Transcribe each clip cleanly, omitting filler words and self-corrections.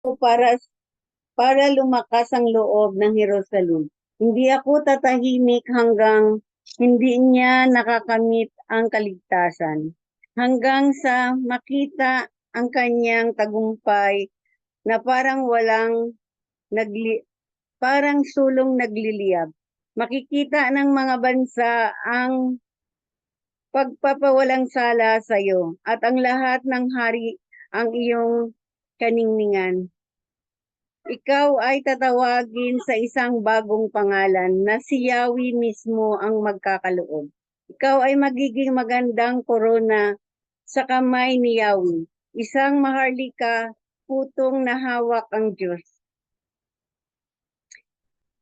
para lumakas ang loob ng Jerusalem. Hindi ako tatahimik hanggang hindi niya nakakamit ang kaligtasan. Hanggang sa makita ang kanyang tagumpay na parang sulong nagliliyab. Makikita ng mga bansa ang pagpapawalang sala sa iyo at ang lahat ng hari ang iyong kaningningan. Ikaw ay tatawagin sa isang bagong pangalan na si Yahweh mismo ang magkakaloob. Ikaw ay magiging magandang korona sa kamay ni Yahweh. Isang maharlika putong nahawak ang Diyos.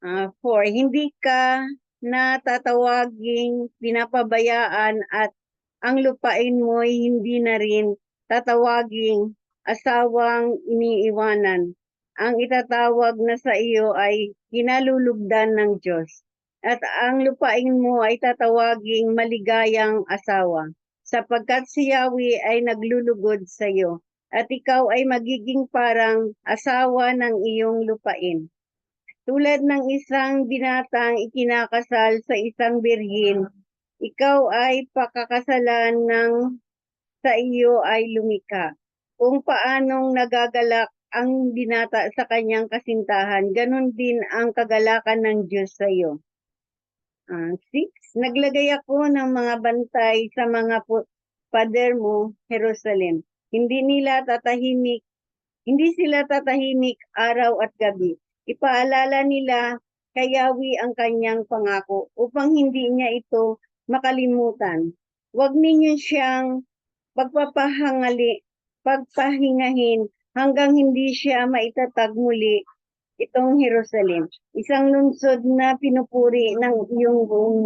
4. Hindi ka na tatawaging pinapabayaan at ang lupain mo'y hindi na rin tatawaging asawang iniiwanan. Ang itatawag na sa iyo ay kinalulugdan ng Diyos. At ang lupain mo ay tatawaging maligayang asawa, sapagkat si Yahweh ay naglulugod sa iyo, at ikaw ay magiging parang asawa ng iyong lupain. Tulad ng isang binatang ikinakasal sa isang birhin, ikaw ay pakakasalan ng sa iyo ay lumika. Kung paanong nagagalak ang binata sa kanyang kasintahan, ganun din ang kagalakan ng Diyos sa iyo. 6. Naglagay ako ng mga bantay sa mga pader mo, Jerusalem. Hindi sila tatahimik araw at gabi. Ipaalala nila kay Yahweh ang kanyang pangako upang hindi niya ito makalimutan. Huwag ninyo siyang pagpahingahin hanggang hindi siya maitatag muli itong Jerusalem, isang lungsod na pinupuri ng buong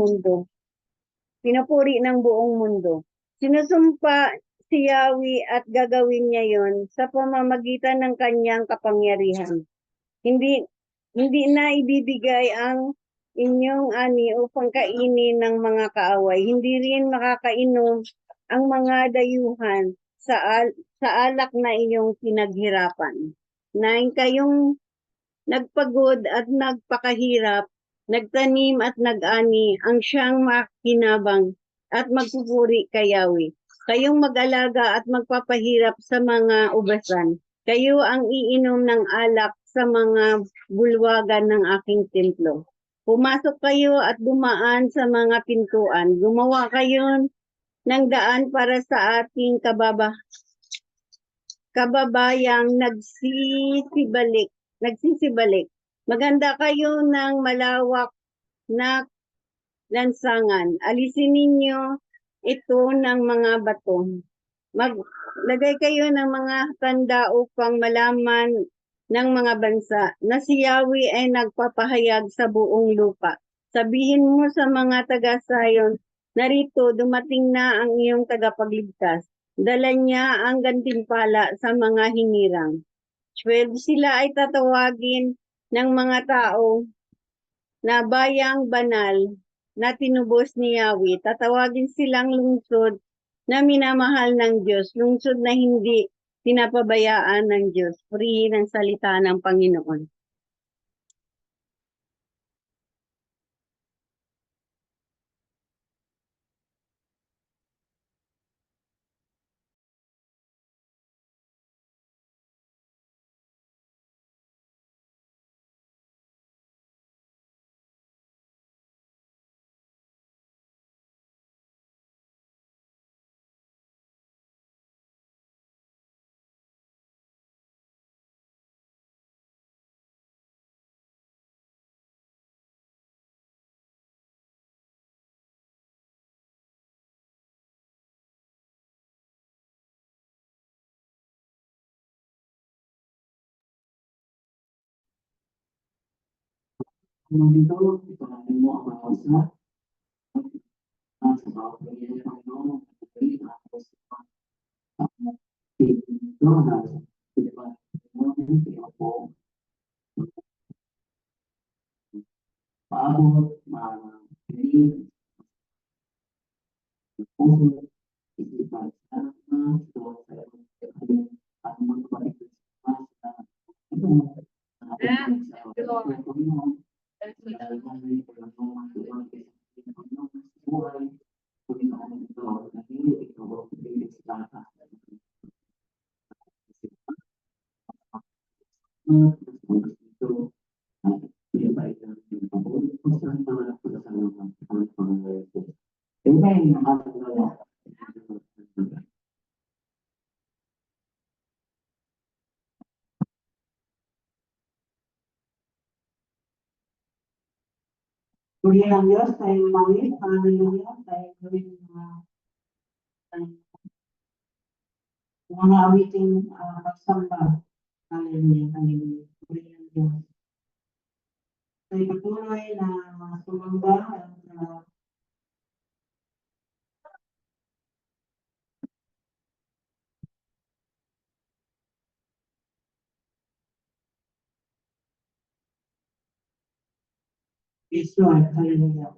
mundo. Sinusumpa si Yahweh at gagawin niya yon sa pamamagitan ng kanyang kapangyarihan. Hindi hindi na ibibigay ang inyong ani upang kainin ng mga kaaway. Hindi rin makakainom ang mga dayuhan sa alak na inyong pinaghirapan. 9. Kayong nagpagod at nagpakahirap, nagtanim at nag-ani ang siyang makinabang at magpupuri kay Yahweh. Kayong mag-alaga at magpapahirap sa mga ubasan. Kayo ang iinom ng alak sa mga bulwagan ng aking templo. Pumasok kayo at dumaan sa mga pintuan. Gumawa kayo ng daan para sa ating kababayang nagsisibalik. Maganda kayo ng malawak na lansangan. Alisin ninyo ito ng mga bato. Maglagay kayo ng mga tanda upang malaman ng mga bansa na si Yahweh ay nagpapahayag sa buong lupa. Sabihin mo sa mga taga-Sayon, narito dumating na ang iyong tagapagligtas. Dala niya ang gantimpala sa mga hinirang. 12. Sila ay tatawagin ng mga tao na bayang banal na tinubos ni Yahweh. Tatawagin silang lungsod na minamahal ng Diyos, lungsod na hindi pinapabayaan ng Diyos. Purihin ang salita ng Panginoon. Kung dito, ipanahin mo ang bawasa sa bawat bagay ng Panginoon, tapos dito na pinapanood po paabot, makinig, puso, isipan, sa mga ito, sa ang mga kapatid sa Purihin ang Diyos, tayo umawit, hallelujah, tayo gawin mga awiting pagsamba, hallelujah, hallelujah, purihin ang Diyos. Tayo patuloy na sumamba at yes, Lord, hallelujah.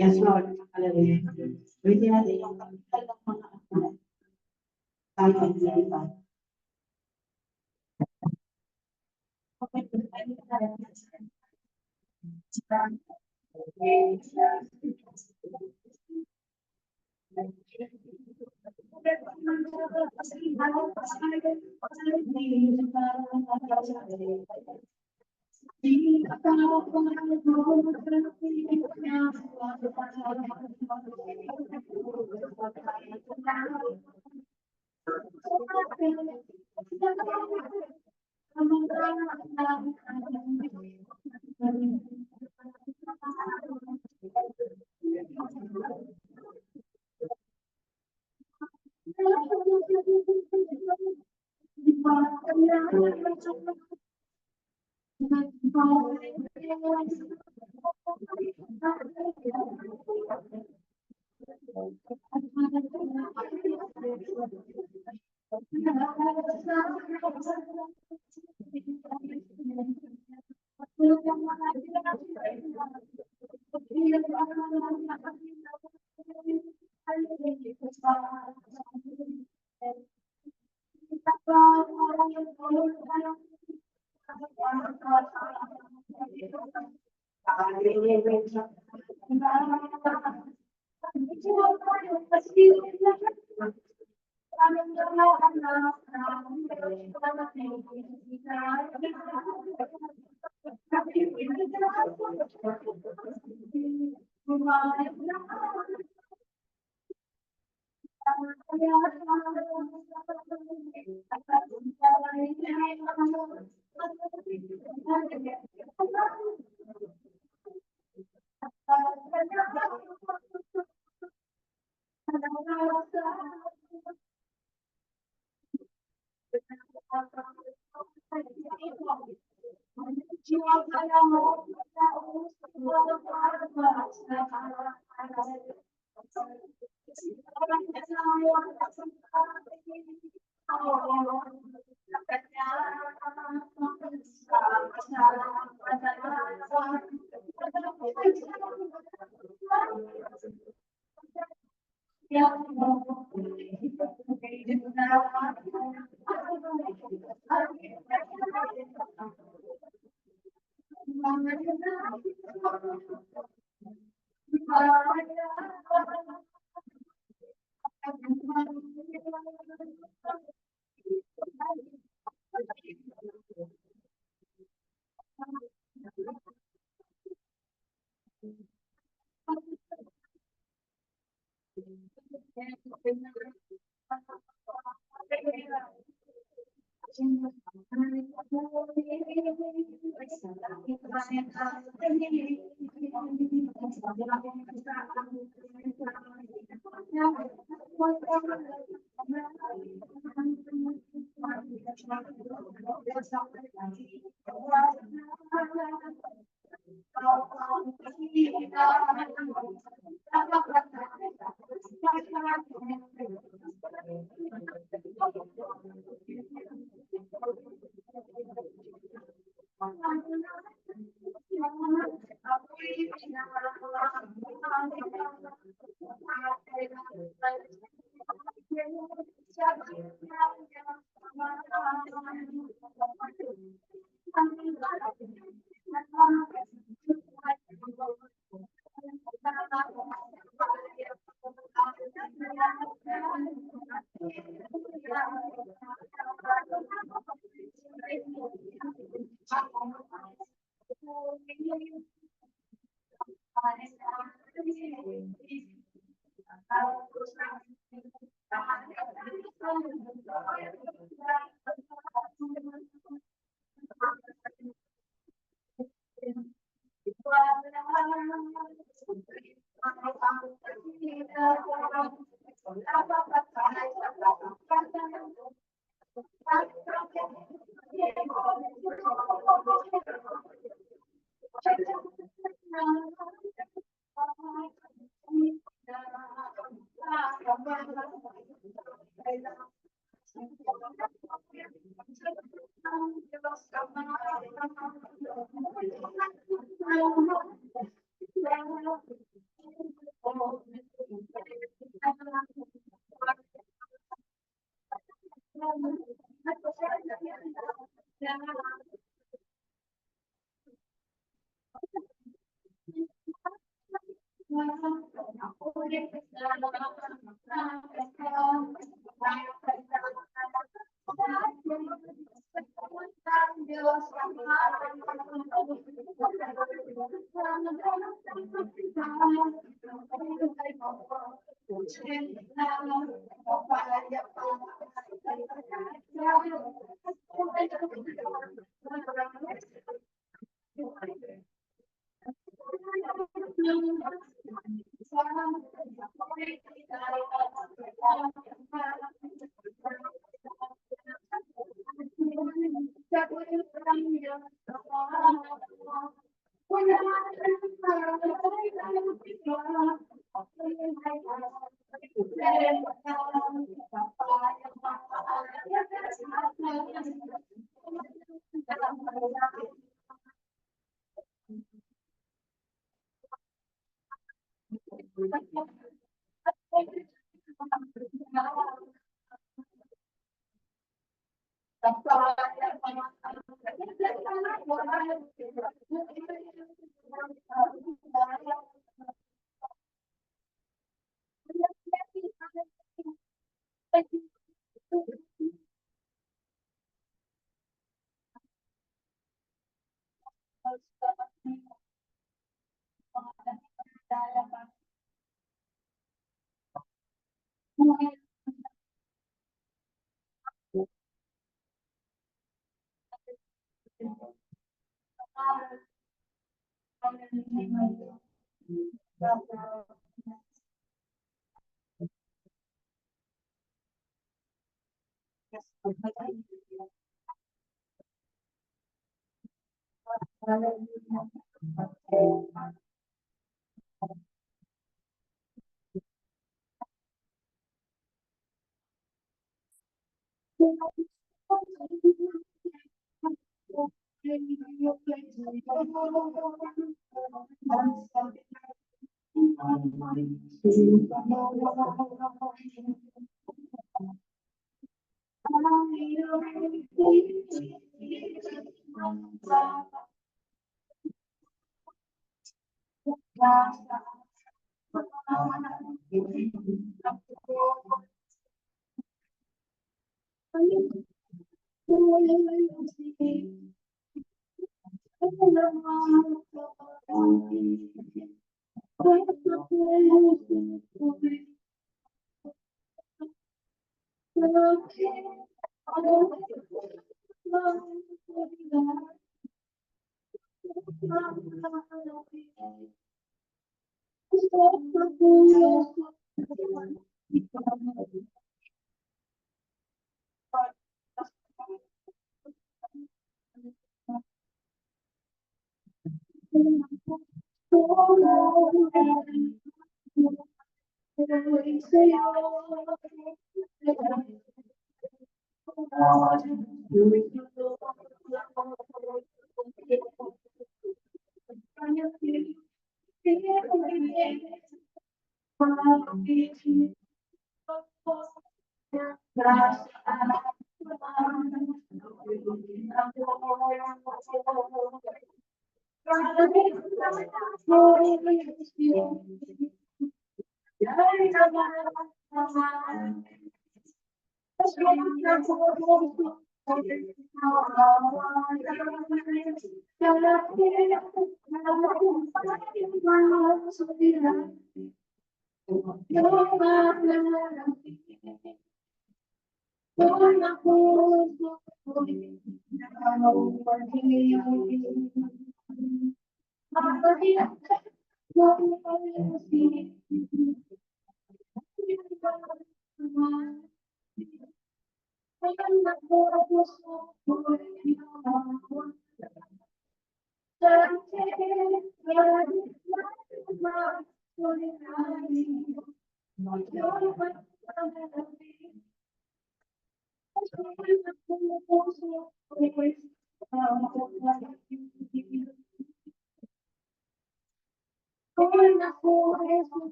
Yes, Lord, hallelujah. Pwede natin yung kapital ng mga anak. Tayo ang nilipan.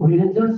Puri ng Diyos.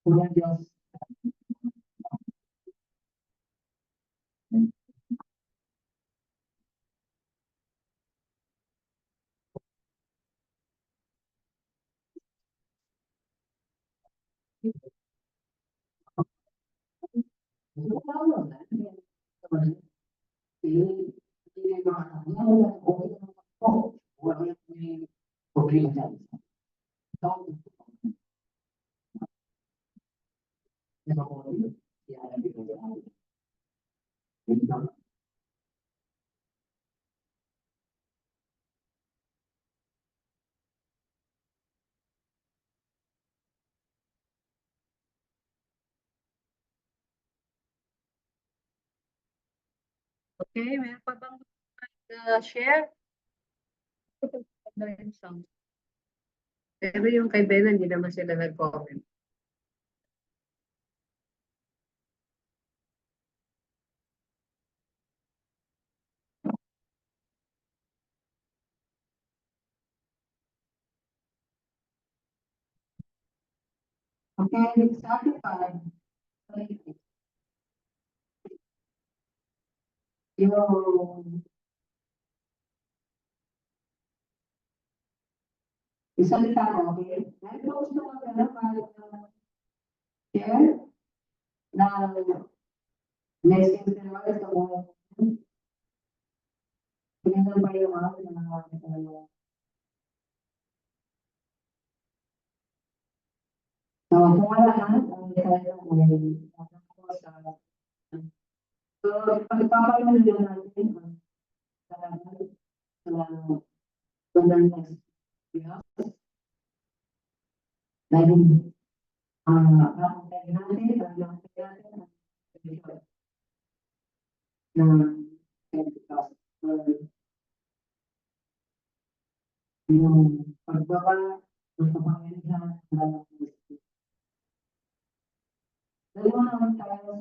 Puri ng Diyos. Okay, meron pa bang share? Pero yung kay Bella, hindi naman sila nag-comment. Okay, sa akin pa, yung isang tao, okay? Ay, gusto mo share na message na mga sa mga pinagandang pa yung mga so, kung wala na, ang kaya so, pagpapalala natin sa bandang dahil nakakantay natin, ang nakakantay natin, na yung pagbaba ng kapangyarihan ng dalawa naman tayo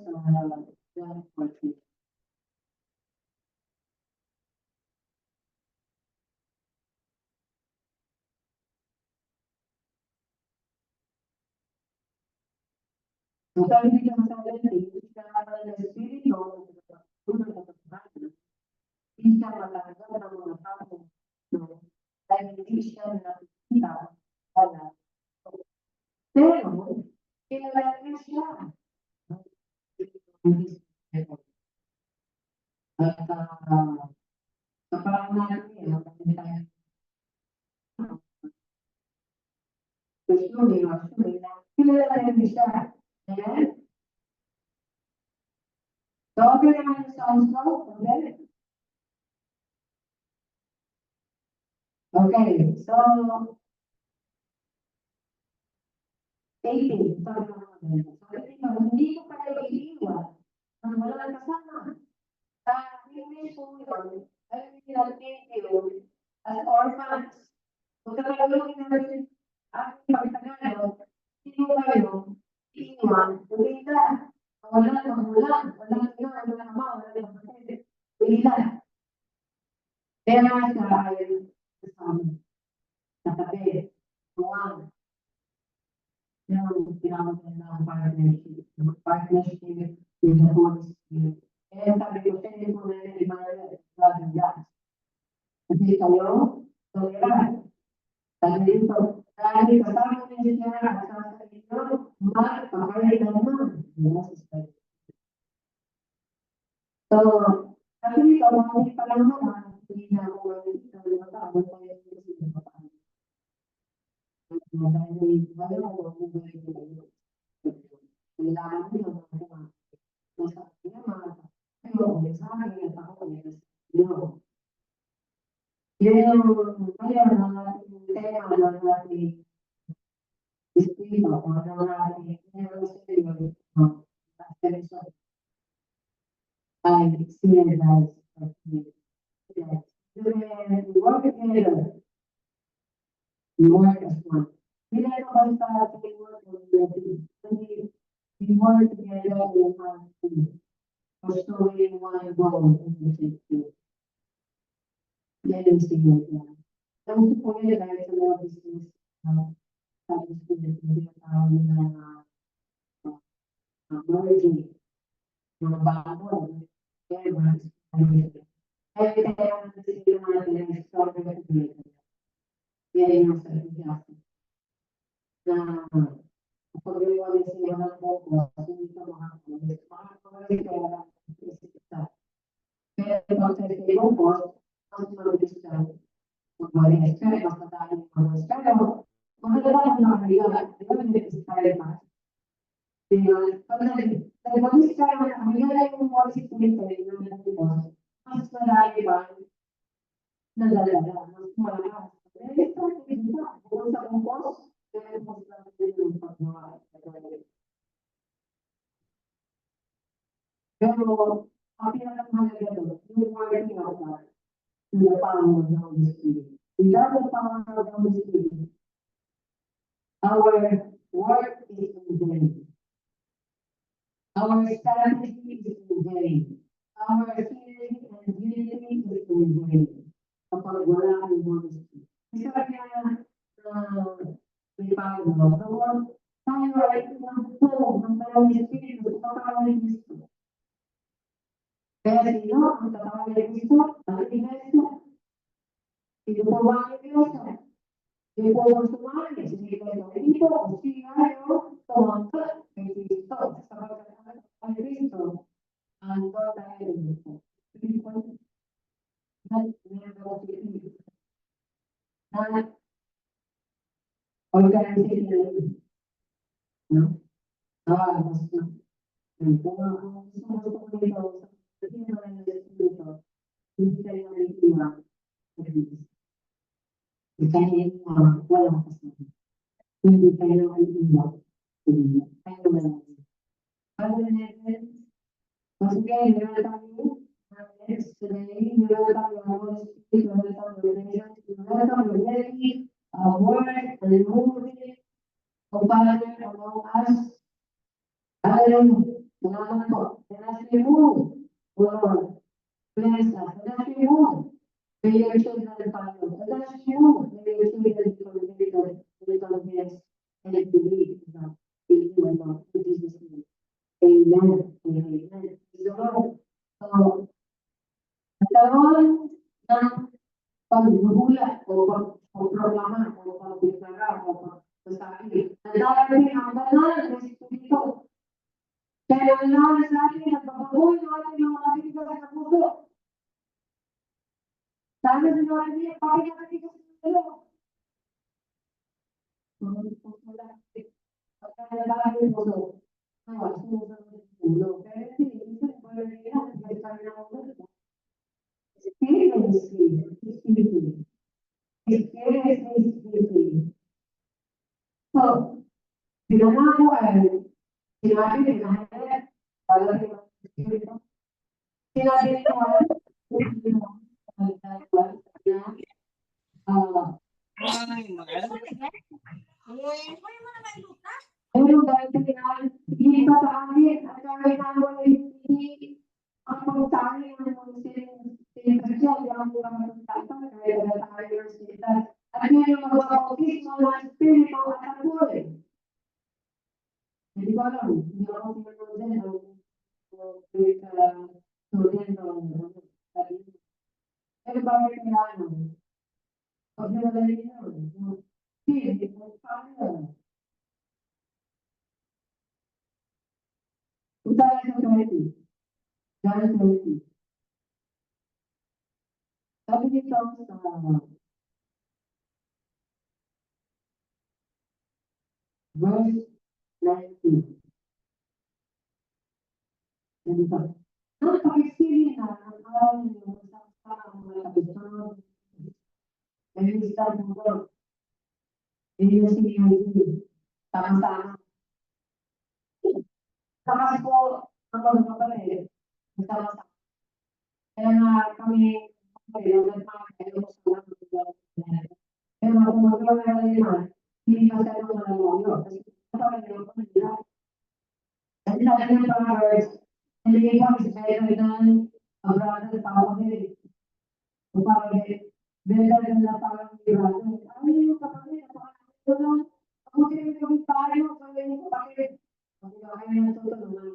sa party. So, sabi niya sa akin, hindi ka ng espiritu, hindi siya matanggap ng mga tao, dahil hindi siya nakikita, wala. Pero, kilala niya siya. At sa parang natin, kilala niya siya. Ayan. So, okay naman yung sounds ko? Okay? Okay, so 18. So, hindi ko pala iiwan. Ang wala kasama. Hindi po yun. Ay, thank you. As orphans, kung tagalogin natin ang pagtagalog, hindi ko kayo iiwan. Hindi ka. Wala yun, wala ama, wala kapatid. Wala. Kaya nga siya ay kasama. Natabi. Tuwang. Yung tinawag ng partnership. Partnership with the Holy Spirit. Kaya sabi ko, hindi ko na yung iba na God. Kasi kayo, tolerant. Sabi dito, dahil kasama niyo siya at sa inyo, magpapalitan naman. So, sabi dito, mga palang naman, hindi na ako sa mga tao, kaya hindi sila mapaan. Dahil wala ako buhay ko. Kailangan nyo mga nasa kanya mga kayo, sa akin at ako nyo. Yun kaya na tema ng ating espiritu, o ng ating espiritu, ay sinalize of me. We work together. We work as one. We like to start to work we work together in one team. Pursuing one goal in the same. Yan ang sinalize. Ang po yun dahil sa mga business, tapos po yung tinatawag na merging, mga bago, kaya kaya sila mga pinag-start na yan yung sa entusiasm. Na kapag gawin sila ng focus, hindi ka makakalit. Makakalit ka kaya kapag sa focus, ang mag-start magmaling style, mas mataling mga style. Maganda lang na kaya, di ba hindi style mas? Pag Nag-mag-is ka naman, ang magiging yung policy committee ng nagpipos, mas marami ba nadadala, mas malakas. Dahil ito, ito, kung sa kumpos, dahil mas marami yung pagmahal. Pero, ang pinakamahalaga doon, yung working out na, the power of the Holy Spirit. Without the power of the Holy Spirit, our work is in vain. Our strategy is in vain. Our theory and unity is in vain. Kapag wala ang Holy Spirit. Kasi kaya, may Pablo, tayo ay pinagpo ng Holy Spirit, ng katawan ni Cristo. Kaya sino ang katawan ni Cristo? Ang iglesia. Ito po ba ang iglesia? Ito po ang sumali sa iglesia. Ito ang sigayo, tumangkat kay Cristo. Sapagkat ang Cristo, ang tayo dito. Ito po, na organization, no? Mas na. Kung ang gusto ko dito, hindi kayo nalitiwag. Kahit walang kasama. Hindi kayo nalitiwag. Kayo walang kasama. Ano na natin? Mas kaya meron tayo next today, meron tayo Holy Spirit, meron tayo relations, meron tayo reality, word, and movement, o Father among us. Hallelujah. Salamat po. Bless you, Lord. Bless us. Bless you. May your children follow. Bless you. May your children become little blessed and believe in you and God. In Jesus' name. Amen. Amen. So, nagkaroon ng paghuhula o pagproklama o pagdeklara o pagsasabi. Nagdarating ang banal na Espiritu. Kaya wala sa atin, nagbabagoy ng ating mga katigas sa puso. Sabi sa mga katigas, bakit ang katigas sa puso? Mga puso lang. Pagka nalagay yung puso, sumusunod sa puso. Pero hindi, wala nila, hindi kami na puso. Experience. So, pinangako ay sinabi ni Mahalat, sinabi ni Mahalat, ano dahil pinag hindi pa sa amin at kami naman hindi ang pagsabi ng mga sinisasya ang mga magtatang kaya na tayo sila at yun yung magpapakis ng Espiritu at apoy. Hindi ko alam, hindi ako pinanood din ang student pero bakit kailangan? Pag nalalagay na, hindi ko paano. Utara sa committee. Dahil committee. Sabi dito sa verse 19. Ganito. Napakisili na ang araw ninyo sa mga kabisunod. Ngayon sa mundo. Hindi na siniyari. Sama-sama. Saka po, ang mga kapatid, sama-sama. Kaya nga kami, pero kung magkakaroon na naman, hindi pa sa mga nalayo. Kasi kapag nila, at sabi ng Proverbs, hindi pa is better than a brother family. O parang better than a family brother. Ano yung kapatid? Ako din yung tayo, kaya yung kapatid. Kasi kaya yung tutulungan.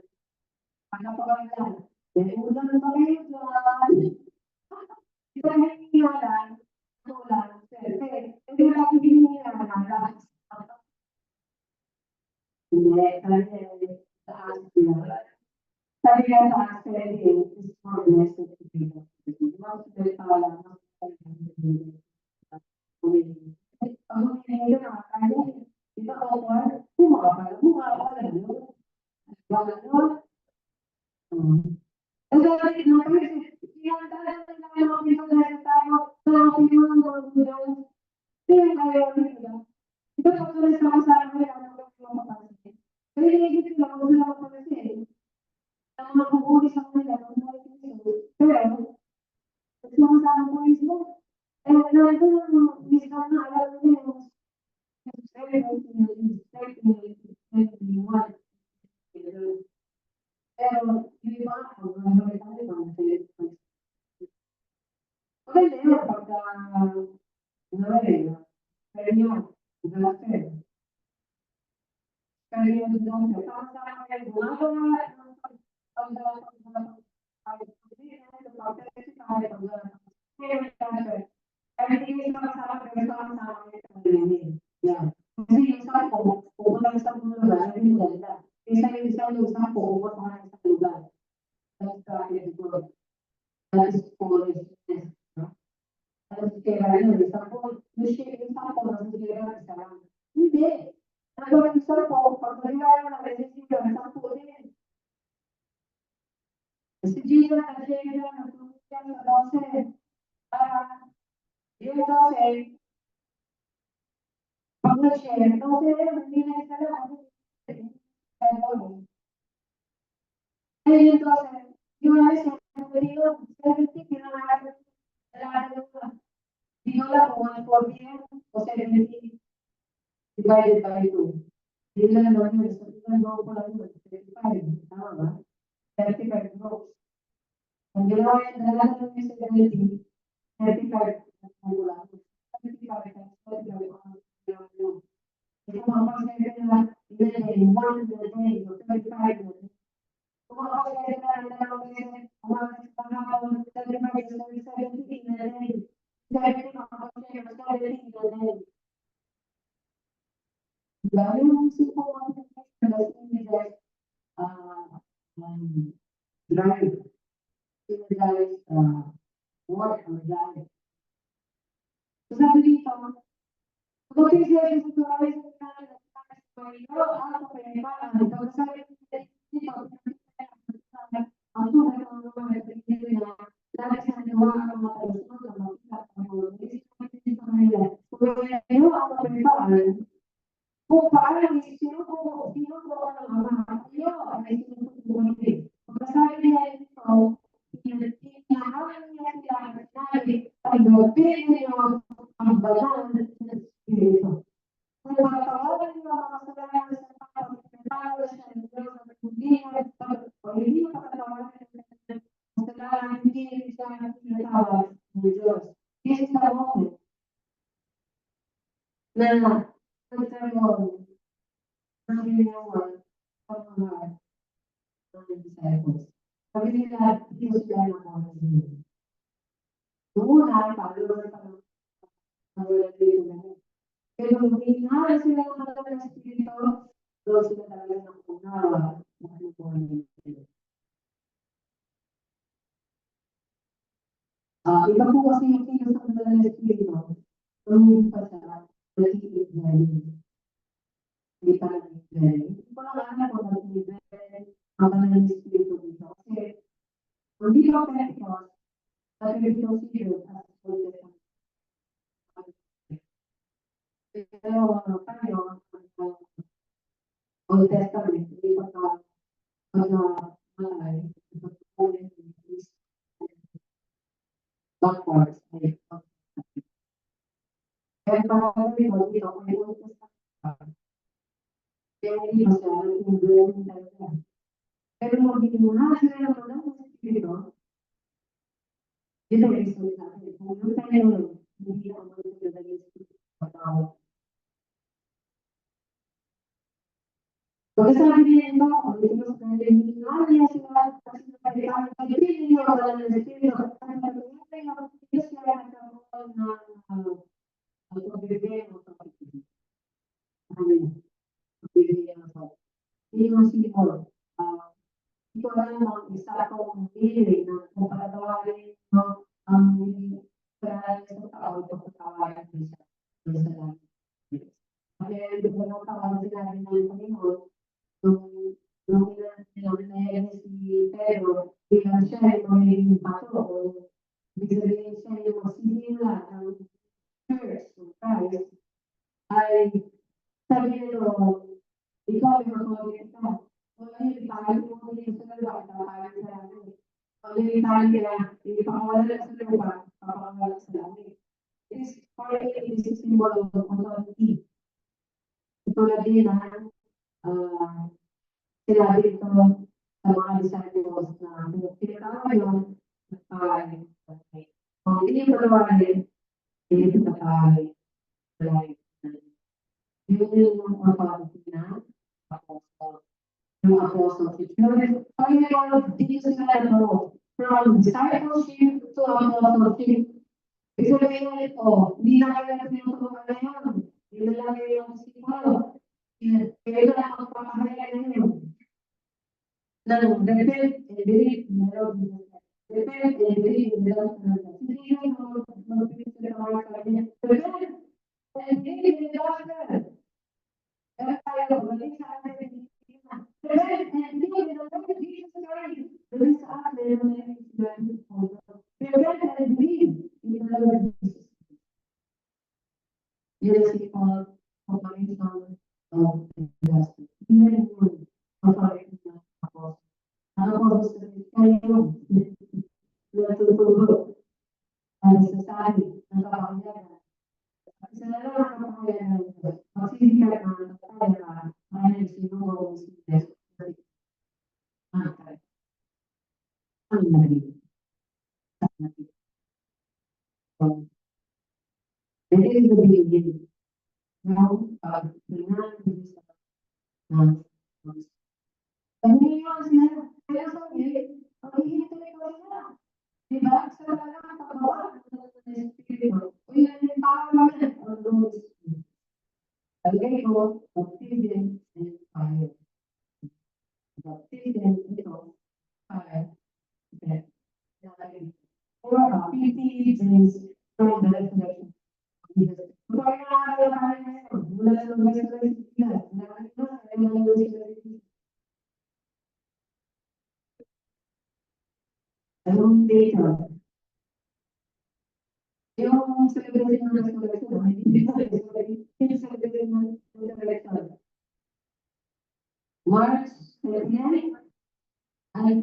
Ano pa ba yan? Dahil ulan pa rin yan. Ito na yung iyalan. Ulan. Hindi lang hinihiyalan. Hindi. Sabi nga sa akin, is more blessed to be able to do. Mas pala, mas ang hindi na kaya, ito ako, bumaba, gano'n. Narinig ko lang kung sila ko kasi. Ang mga kuhuli sa kanila, ang mga Kristo. Pero, at mga sa ko is mo. Eh, nandito lang, wisdom na alam nila yung very pero, yung iba, ang mga tayo, maganda yun pagka, pero yun, pero yung doon, sama-sama kayo gumagawa ng everything is sama-sama pero sama-sama kayo sa pagdating. Yan. Kasi yung sampo, pupunta sa lugar, hindi maganda. Kaysa yung isang sampo, pupunta sa lugar. That's the that is foolishness. No? Tapos kaya yun, sampo, yung sampo, nasisira isa lang. Hindi. Nagawa yung sampo, pag nagawa na resisyo, ang sampo din. Si Jesus, kasi yun, nagtutulungan sa 12. Yung 12, pag nag-share, 12, hindi na isa lang. Ayun yung 12, yung mga 70, pinangalan Hindi ko lang kung 140 yan o 70 divided by 2. Hindi lang naman yun. So, ilan daw ko lang yun. 35. Tama ba? 35 rows. Ang ginawa yan, dalaga lang yung 70. 35 ang lang. 35 times 35 ang ginawa yun. Ito mga pag-sabi nila, ilan day, 1 day, 35 day. Kung mga pag-sabi nila, dalawang beses, ang mga pag-sabi nila, 70 na day. 70 mga pag-sabi nila, 70 na day. Dahil yung simple one drive, drive, work or drive. So sabi dito, kung siya sa tuwalay sa pero ano pa yung parang, kung sabi dito, ang tunay ng mga nila, dahil sa nawa ang mga kalusunod, ang mga kapatid, kung yung ako pa yung parang, kung paano sino ko ang ama, iyo ay sinusubukan din. Pagkasabi niya ito, inahawan niya sila ng sinabi, pag-gawin niyo ang banal na Espiritu. Kung matawagan niyo ang kasalanan sa pagkakatawa siya ng Diyos at hindi niyo pagkatawagan ng kasalanan, hindi niyo siya pinatawag ng Diyos. This is the moment na nagkaroon ng ginawa ang mga disciples. Sabi nila, hindi sila ng mga Diyos. Una, followers ng mga Diyos. Pero hindi nga sila ng mga Espiritu, doon sila talaga ng unawa ng mga Diyos. Iba po kasi yung kilos ng mga Espiritu, hindi pa sa nag-iib na hindi pa nag-iib. Hindi ko lang alam kung nag-iib ang mga Espiritu dito. Kasi, hindi ko Pentecost, nag-iib serious as Old Testament. Pero tayo, Old Testament, hindi pa malay, backwards, ay kaya parang dito, may Old Testament. Kaya hindi pa siya, nag-iib talaga. Pero hindi mo na sila naman ng Espiritu, yun ang reason natin. Kung yung tayo, hindi na ang mga naging Espiritu patawag. Pagkasabi niya ito, ang ito sa kanila, hindi niya sila kasi pag-ibig niya wala ng Espiritu. Kasi nag-ibig niya sila nagkaroon ng pagbibigay ng pag-ibig. Pagbibigay ng pag-ibig. Hindi mo siguro. Ito lang ang isa kong feeling na kung patatawarin mo ang karanasan sa tao, patatawarin mo siya sa langit. Kaya ito ba nang tawag sila ng Panginoon, nung ilan si Pedro, bilang siya ay magiging bato o ibig sabihin siya yung masinila ng church of Christ, ay sabi nito, ikaw ay mag-comment ka. Kung ano yung tayo mo din sa lupa, tayo sa langit. Kung ano yung tayo kaya, ipakawala sa lupa, papakawala sa langit. This part is a symbol of authority. Tulad din na sinabi ito sa mga disciples na pinatawag yun, nagpapalay. Kung hindi mo patawarin, hindi mo patawarin. Yun yung authority na apostle. Yung apostleship. Pag-ibig dito sila from discipleship to apostleship. Ibig sabihin nito, hindi na kayo tinutulungan ngayon. Hindi na lang kayo yung disipulo. Kayo na lang magpapahalaga ngayon. Repent and believe in the Lord Jesus Christ. Repent and believe in the Lord Jesus Christ. Hindi yun mag-believe sa mga sabi niya. Repent and believe in the gospel. Kaya tayo, balik sa atin. Repent and believe in the Lord Jesus Christ. Balik sa atin, meron na yung repent and believe in the Lord Jesus Christ. Yun ang sipag proclamation of the gospel. Yun yung proclamation ng apostle. Ang apostle kayo, natutulog ang sasabi ng kapangyarihan. Isa na lang ang kapangyarihan ng Diyos. Magsisikat ng kapangyarihan, maraming sinungaw si Diyos. Ang naging. It is the beginning. Now, sabi niyo siya, kaya sabi, paghihintay ko siya. Diba? Sa talaga ang paggawa ng Espiritu. O yan yung paralan ng Lord Spirit. Lagay ko, baptism and fire. Baptism ito, fire. Okay. 50 days from the resurrection. Kung ano na tayo ngayon, mula sa resurrection na, anong data? Yung celebration ng resurrection, hindi celebration ng resurrection. March 29, ay,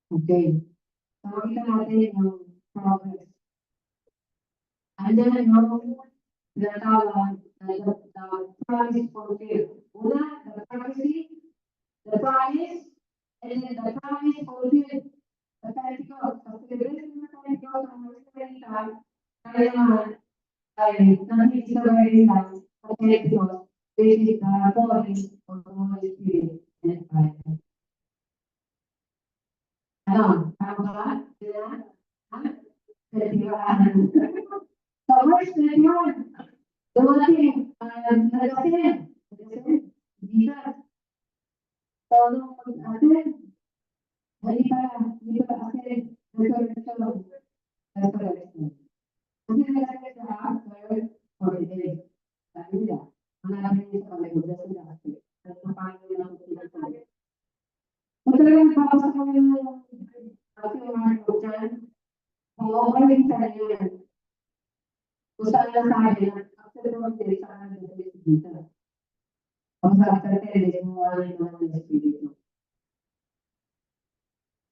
okay. So, kita natin yung progress. Andyan yung tinatawag na the promise fulfilled. Una, the prophecy, the promise, and then the promise fulfilled. The Pentecost, the celebration of Pentecost ang magsalita, kaya naman ay nakikisabay lang sa Pentecost, which is the promise of the Holy Spirit and fire. Ano? Tama ba? Sila? So, verse 21, dumating, nag-ascend, Jesus. So, nung mag-ascend, hindi pa ascend, resurrection. Kasi nag-ascend siya after 40 days. Sabi nila, hanapin niya sa kalagod na sila kasi. At napahin nila ang pinagpagod. Kung talagang papasa ko yung Mark o dyan, kung okay sa yan, kung saan nasabi na after 1 day, saan nasabi dito. Kung sa after 10 days, mawala yung mga Espiritu.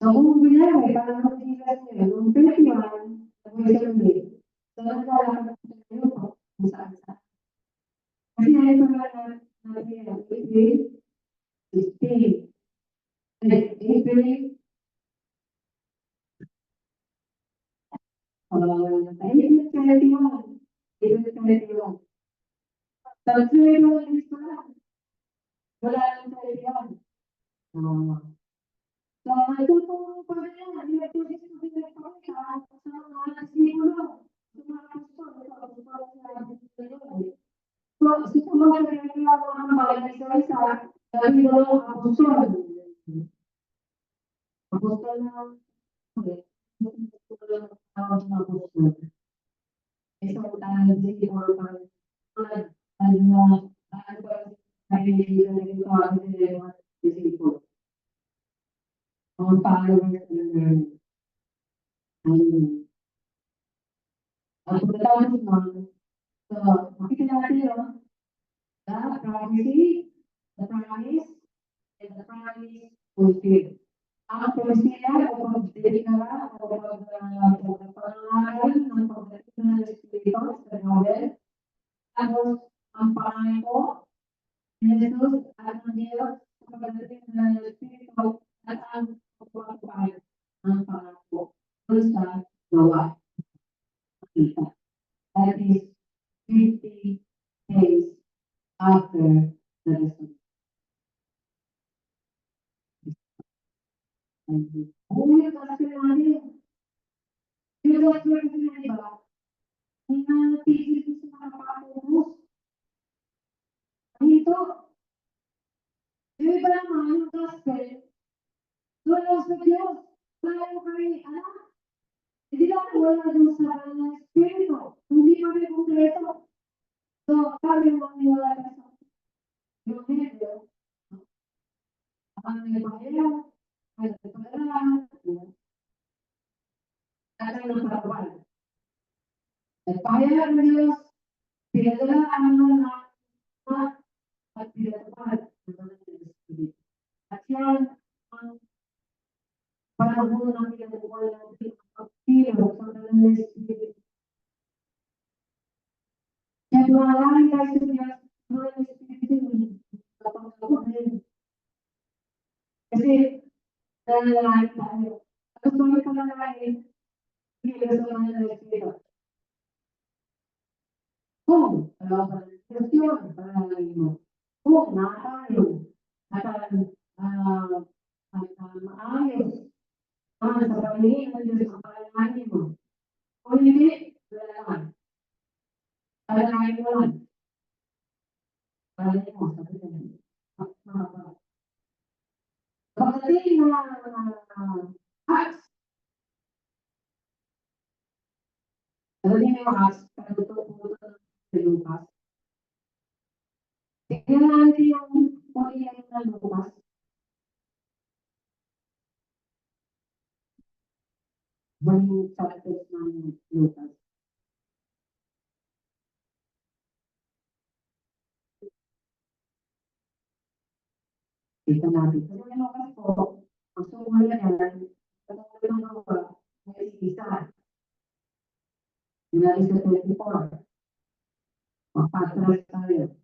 So, kung binagay, parang mag-igas nila, nung 21, nag-igas day, so naglalakad sa kayo po, kung saan-saan. Kasi ayaw pa na April 16. April 21. Sa 21 days pa lang. Wala lang sa 21. So, natutulong pa rin yan. Hindi na tulis ko pinagpakita sa mga nasimulo. So, So, si mga nagagawa ng bagay sa isa, dahil dalawang apostol. Apostol na, isang tayo din or ang followers na learning. Ang pagkatapos mo, so, makikita natin yun, the prophecy, the promise, and the promise fulfilled. Ang propesya o pagdedeklara o pagpapangaral ng pagdating ng Espiritu sa Noel, tapos ang pangako ni Jesus at ng Diyos sa pagdating ng Espiritu at ang pagpapahal ng pangako doon sa gawa. That is 50 days after the resurrection. Yung gospel natin, yung gospel natin, di ba? Hindi na natigil sa mga kapatubos. Dito, yung iba naman, yung gospel, doon lang sa Diyos. Tayo kami, anak, hindi lang wala doon sa ng Espiritu. Hindi kami kumpleto. So, kami maniwala sa yung medyo, ang nagpahirap, ay nagpahirap, at ang nagpahirap. Nagpahirap ng Diyos, pinadala ang mga at pinatupad ng mga Espiritu. At yan ang panahon ng pinatubuhan ng pagpilo sa mga Espiritu. Kaya maraming tayo sa Diyos, mga Espiritu, kapag nakuhin. Kasi, nananahin tayo. At gusto mo ito nananahin, hindi sa mga Espiritu. Kung, alaban ng Diyos, pananahin mo. Kung, nakatayo, maayos, sa pagiging ng Diyos ang pananahin mo. Kung hindi, wala naman. Pananahin mo lang. Pananahin mo, sabi ka na. Pagdating ng Acts, sabi niyo yung Acts, pagdating sa Lucas, tingnan natin yung pagiging ng Lucas. Maling chapters ng Lucas. Ito natin. Kasi yung Lucas po, ang sumula yan, ang gawa, may isa. Dinali sa 24. Magpatras tayo.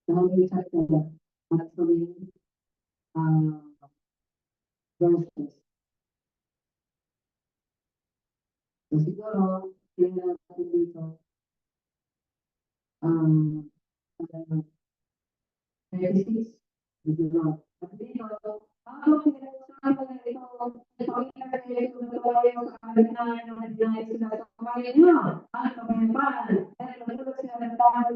Dahil yung chapter, magsabihin, verses. So siguro, tingnan natin dito, 36, siguro. At dito, pinag-usapan na ito, ipakita ito sa kawayan sa kaligtahan ng mga sila sa kawayan nyo, at kapayapan, at matulog sila ng tao na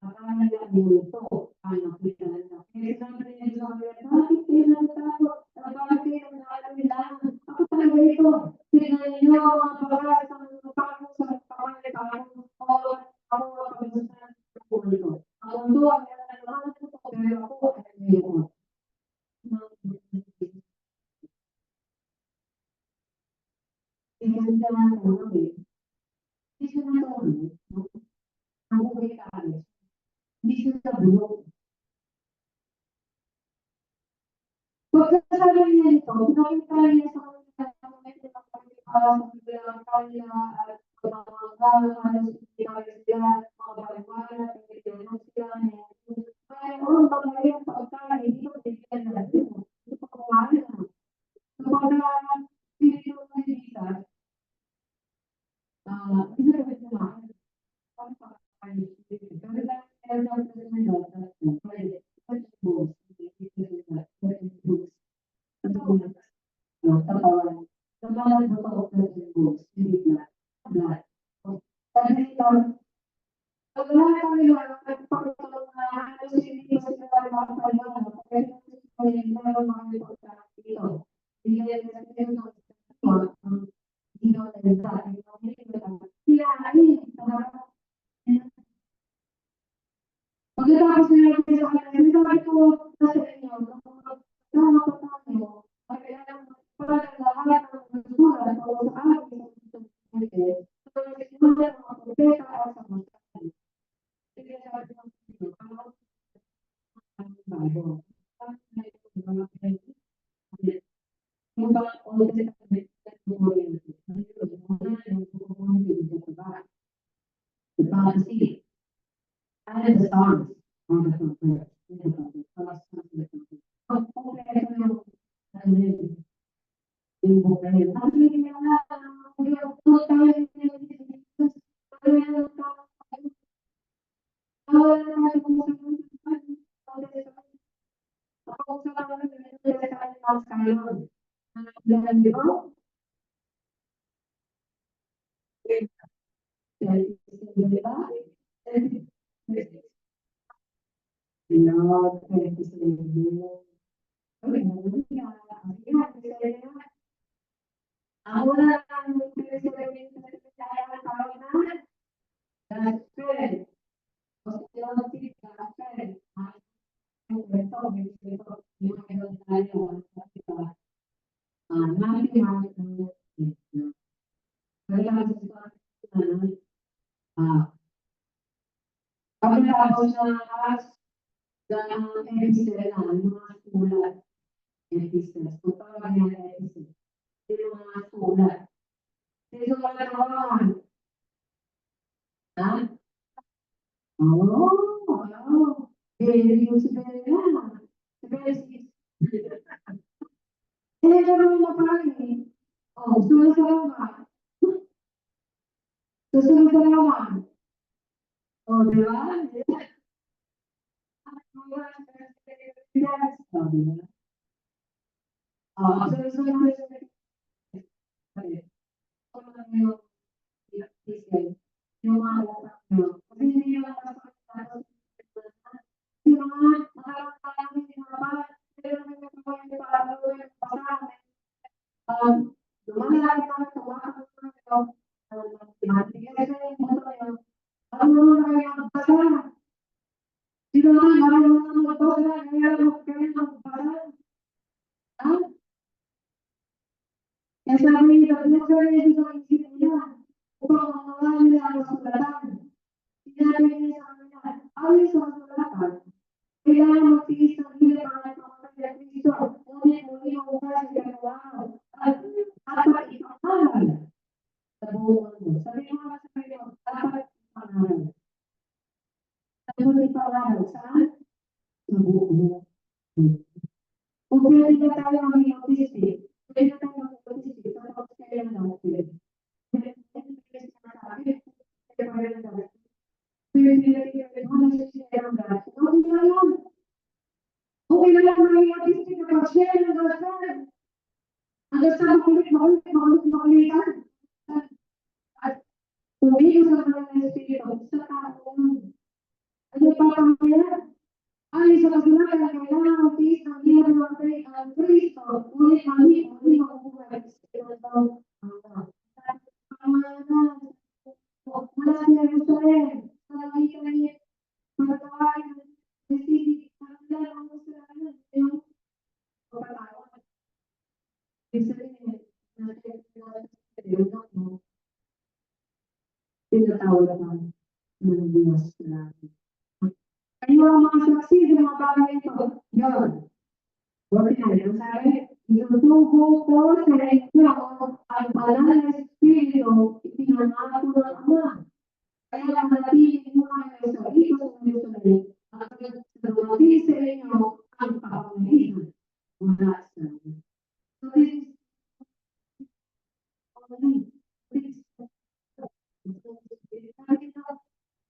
akala nila dito, ang nakita nila. Kaya sinabi niya sa kawayan, bakit kayo nagtatakot? Bakit kayo nag-aalala? Ako talaga ito. Tingnan niyo ang pagkakas ng pagkakas sa kawayan, ako ang pagkakas ng pagkakas. Ang mundo ang nalaman ko, pero ako ay mayroon. Hindi siya natulog eh. Hindi siya natulog. Ang buhay tayo. Hindi siya nabulog. Pagkasabi niya ito, nakita niya sa nila, nagpapatulong na halos hindi pa sila makapagpapalala. Kaya meron mga importante dito. Bigyan nila sila ng ang dino na nila. Sila ay pagkatapos nila sa kanila, sabi ko sa inyo, kung tayo, kailangan para lahat ng basura o sa amin sa pagkakas, so siguro mga propeta at sa mga sige sabi ng Panginoon, ang bago. Yung ba, all the time, the prophecy and the songs on the computer. Ahora pagkatapos ng lakas ng episode na mga sulat, episodes, kung tawag niya na episode, yung mga sulat. Sino ba naman? Ha? Oh, very good si Bella. Si Bella si gano'n na parang eh. Oh, sumasalamat. Sumasalamat. Oh, di ba? Yang sabi ni Dr. Ferry itu inginnya upang mengalami yang kesulatan. Tidak ini sangat alih kesulatan. Tidak mesti sendiri para penonton yang bisa mungkin mengubah sesuatu. Apa itu hal? Sebuah sabi mga sabi mo dapat pangalan. Ano ni pangalan saan? Sebuah. Kung hindi tayo mag-autistic, pwede tayo mag-autistic, tapos kaya lang natin. Okay na lang mag-autistic na pag-share ng gastan. Ang gastan makulit. At tumigil sa mga espiritu sa taong ano pa pangyayari? Ay, sa kasalanan, kailangan ng peace ng Diyos ang Kristo, ngunit kami, muli makukuha sa mula sa Jerusalem, sa langitan niya, matawag, nasibig, kanila ang kasalanan, yung pagkatawag. Ibig sabihin, tinatawag ng Diyos natin. Kayo ang mga saksi ng mga bagay ito. Yun. Huwag na yung sabi, itutubo ko sa inyo ang banal na Espiritu, ipinangako ng Ama. Kaya manatili mo kayo sa ito sa Jerusalem at dumating sa inyo ang kapangyarihan mula sa Ama. So this is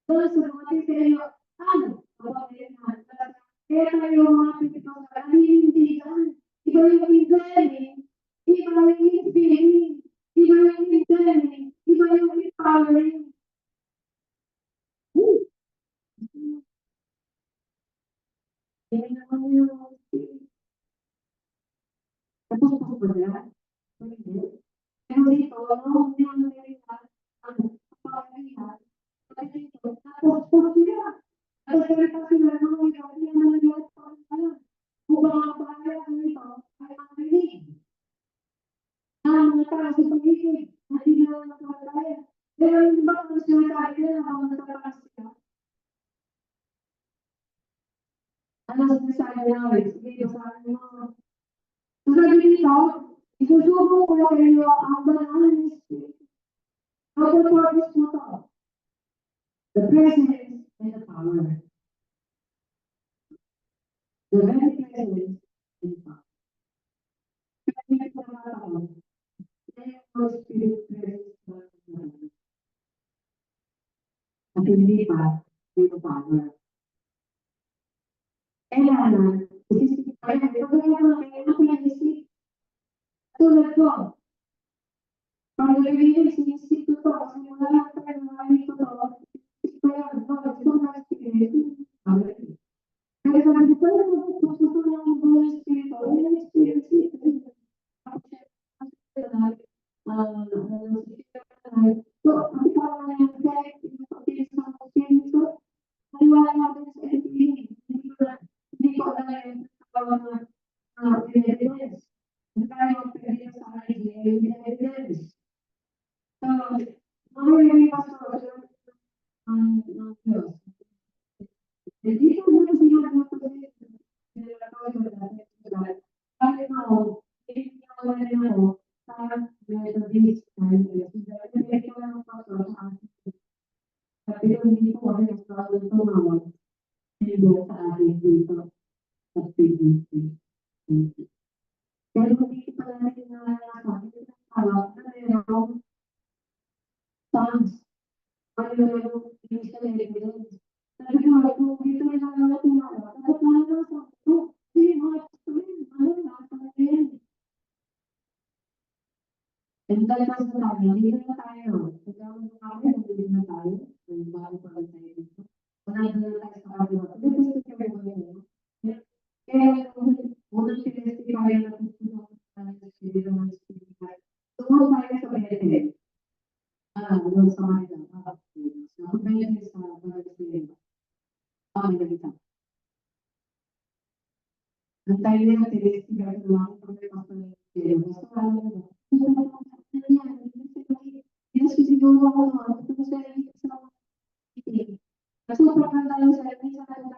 so dumating sa inyo ang kapangyarihan. Kaya tayo mga Pilipino sa kanindigan, iba yung indwelling, iba yung infilling, iba yung indwelling, iba yung empowering. Hindi naman yung tapos po ba yan? Hindi. Pero dito, ano, hindi naman nila, ano, kapag-iyan, tapos po sila. Tapos sila sila, ano, hindi naman nila, kung mga bagay dito, ay ang rinig. Mga tao sa pag-ibig, hindi na nakakaya. Pero hindi ba kung sinasabi nila habang nagtataas sila? Ano sinasabi namin? Sige, sabi mo. Sabi nito, isusubo ko kayo ang banal na Espiritu. Ang purpose mo to. The presence and the power. The very presence and power. Kaya ito mga tao, kaya ang Spirit presence mo at hindi pa yung power. Kailangan, isisip ko, kaya ito ang pinag-isip. Tulad ko, pag nag-ibig sinisip ko to, kasi wala lang tayo mga ko to, isip ko yan, ito ang Spirit. Kaya sabi ko, gusto ko lang ang Holy Spirit, Holy Spirit, so, ang parang yung kahit yung pag-ibig sa Spirit, naliwala natin sa Spirit, hindi ko alam yung tawag na evidence. Hindi tayo pwede sa akin, evidence. So, mga pastor, ang Diyos. Hindi ko muna sila na kahit ako, hindi ako na rin ako sa Methodist hindi ko lang pastor sa akin. Sabi ko, hindi ko kami sa tumawag. Hindi sa akin dito sa PDC. Pero hindi ko pala natin nalalaman tawag na mayroong songs. Ano yung initial evidence. Sabi ko, kung dito na lang natin tawag, dapat nalalaman sa ito. Hindi, mga sabihin, ano na, sabihin. And dahil pa sa sabi, hindi na tayo. Pagkawin na kami, hindi na tayo. Ang bago pa rin tayo dito. Wala na tayo sa kapwa. Hindi ko sa kaya mo yun. Kaya, unang sinestify na kung sino ang sinestify. Tungkol tayo sa Bethel. Doon sa Manila. Sa Bethel sa Bethel. Manila. Ang tayo na sinestify sa mga pagkakasal. Gusto ka lang. Siguro ako naman, ito sa meeting. Kasi pagka tayo sa meeting, sa tayo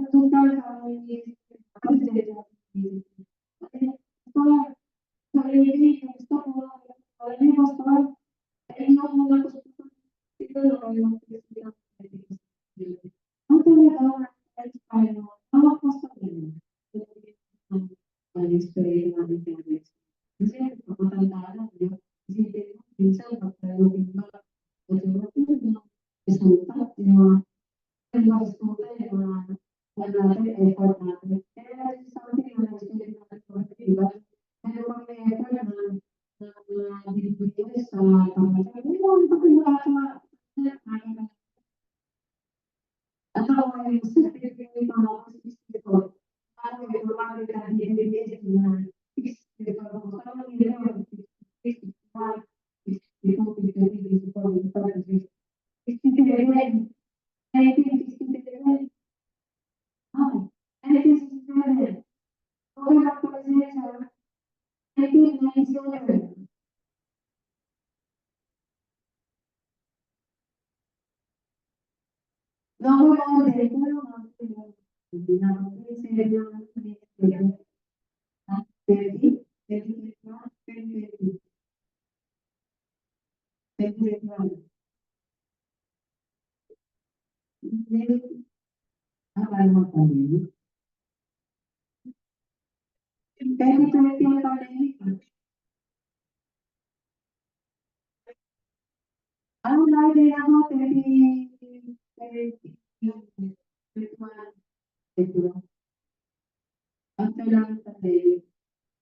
sa meeting,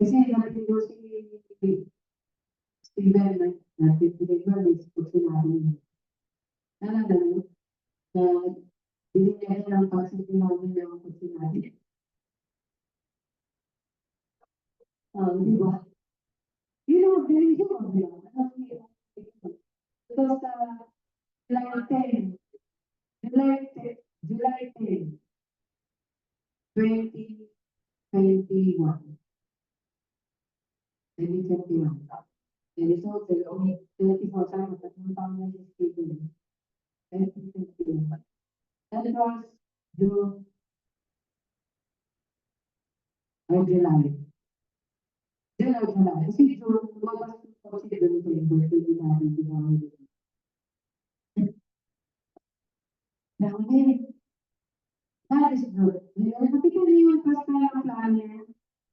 kasi natin ko si Steven, natin Steven, expo sinabi. Nalala mo, na binigyan niya ng pagsisinawin niya ako sinabi. Di ba? Yun ang galing ko. Because July 10, July 10, 2021. 2021. And it's also only 24 times that one family is taken. 2021. That was June or July. June or July. Kasi June, lumabas ko kasi June 2021. Dahil, that is good. Nakita niyo yung pastoral planner.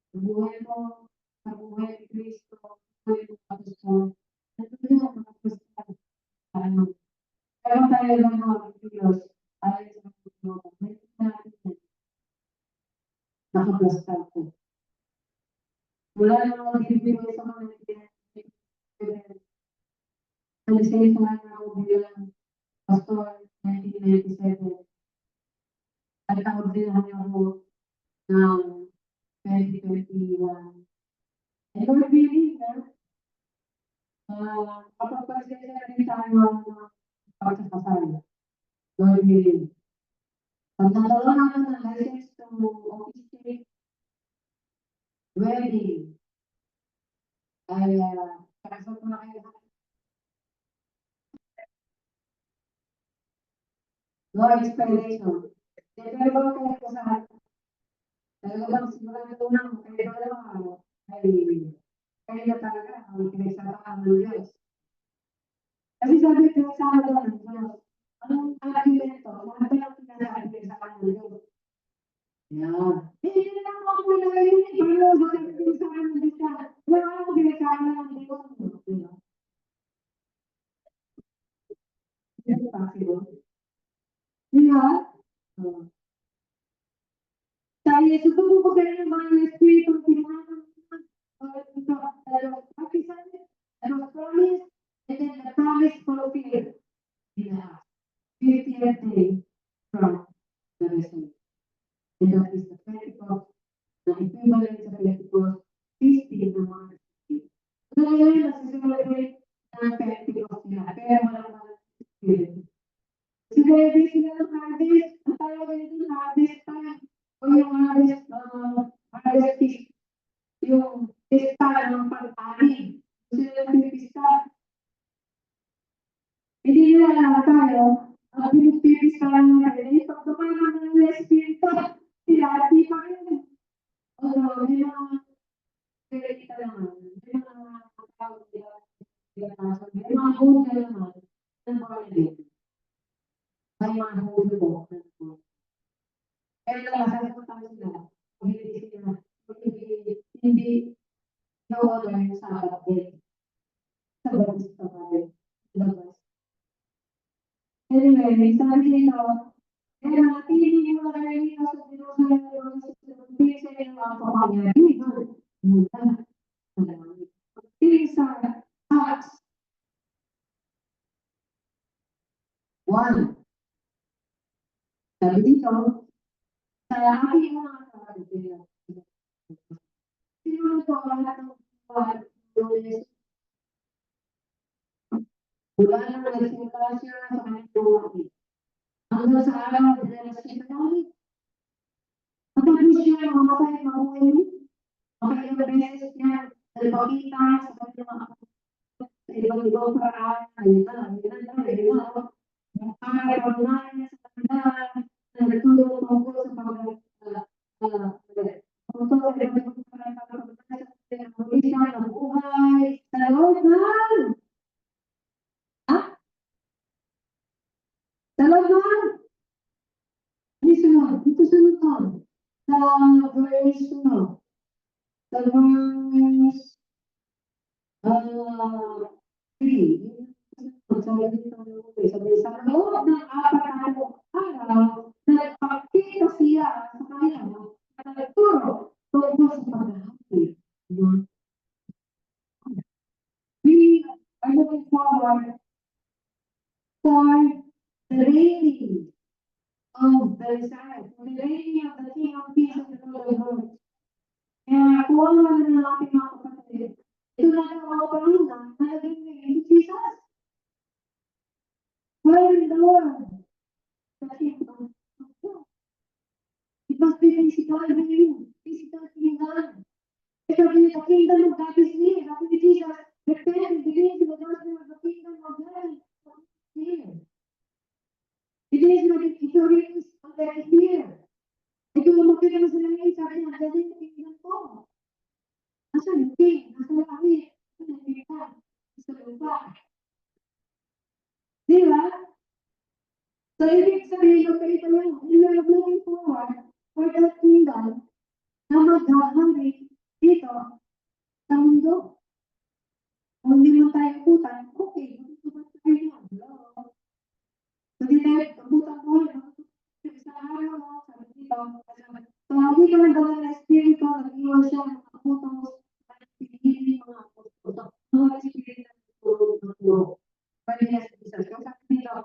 Buhay ko, sa buhay ni Cristo, buhay ko sa Kristo. Nandun yung mga pastoral planner. Pero tayo lang mga Diyos, ayon sa mga may natin nakaplastar ko. Wala namang bibigay sa mga nalisay sa mga ako bilang pastor 1997. At tawag din ako ng 2021. And Lord willing, kapag pagsasaya rin tayo ng pagkakasal. Lord willing. Pag nagkaroon natin ng license to officiate wedding, ay kakasal ko na kayo. No explanation. Pero ba kayo kasal? Talagang sigurado lang, kayo dalawa ay kayo na talaga ang pinagsasakaan ng Diyos. Kasi sabi pinagsasakaan ng Diyos, anong argumento? Lahat ba yung pinagsasakaan ng Diyos? Yan. Hindi na lang ako na ngayon, pero ba kayo pinagsasakaan ng Diyos? Wala akong pinagsasakaan ng Diyos. Hindi possible. Di ba? Tayo, susuko ko kayo ng mga espiritu pinangalan. And was promised, and then the promise fulfilled in the 50th day from the result. And that is the Pentecost, the equivalent of Pentecost, 50 ng mga Spirit. So ngayon, nasa-celebrate ng Pentecost nila, pero walang mga Spirit. Celebrate sila ng harvest, ang tawag nito harvest time, o yung harvest feast, yung pista ng pag-ani. Sila nagpipista. Hindi nila alam tayo, ang pinagpipista lang natin, pag dumalang ng Espiritu, sila, di pa rin. Although, may mga spirita naman, may mga tawag nila, may mga huda naman, ng mga nilito. May mga huda po. Kaya nakasasagutan sila, kung hindi sila, hindi na-order sa Sabat. Sa Batis. Anyway, sabi nito, kaya natili yung mga kanina sa Jerusalem sa bisa ng mga pamagyarihan. Mula. Sa Acts 1. Sabi dito, sa aking mga kapatid, sino ito ang lahat ng mula nang nagsimula siya sa kanyang buhay. Hanggang sa araw na dinala siya sa langit. Matapos siya mamatay mabuhay ulit. Makailang beses niya nagpakita sa kanyang mga sa ibang paraan. Ayun na. Nakakapagnayan niya sa kanila na nagtulong tungkol sa tungkol sa ibang paraan sa muli siya ng buhay sa loob ng Talagang, listen, ito sunod na. Sa verse, sa verse 3. Sabi sa loob ng 4 araw, nagpakita siya sa kanila at nagturo tungkol sa paghahati. We are looking forward for the reigning of the Messiah, the reigning of the King of Peace and the Lord of Lords. Kaya kung ano man na natin mga kapatid, ito na ang mga panuna na naging naging si Jesus. Where in the world? Kasi it must be physical being, physical kingdom. It will be the kingdom of God is here. That is Jesus. Repent and believe in the gospel of the kingdom of God. Here. It is not the victorious of that is here. Ito yung makikita sa langit, sabi niya, dali sa kingdom ko. Nasa lupi, nasa langit, nasa lupa, nasa lupa. Di ba? So, ibig sabihin ko kayo lang, you are looking forward for that kingdom na maghahari dito sa mundo. Kung hindi mo tayo putan, okay, magtutupan tayo yan. Hello? Hindi tayo kabutan mo, sa araw mo, sabi dito, so, hindi ka lang gawin na espiritu, nag-iwan siya, nakaputang mo, pinili mga puto. Mga espiritu na tutulog. Pwede niya sa isa. So, sabi dito,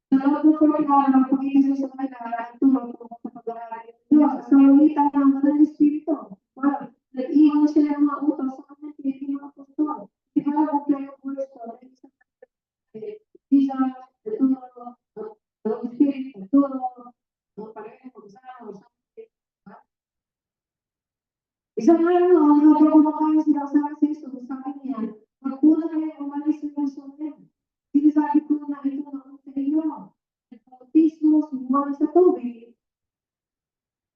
sa loob ng pagkakaroon ng pag-iisip sa kanila, tulong po sa pag-aaral ng Diyos. Sa ulitan ng mga espiritu. Well, nag-iwan sila ng mga utos sa kanya, pinili mga puto. Di ba, kumpleto po ito, isa, tutulong, ang espiritu, tutulong, ang pareho, magsama, isang araw, habang kumakain sila sa Jesus, sabi niya, magpuna kayo umalis sa Jerusalem. Sinasabi ko na ito naman sa inyo. Bautismo sumuha sa tubig.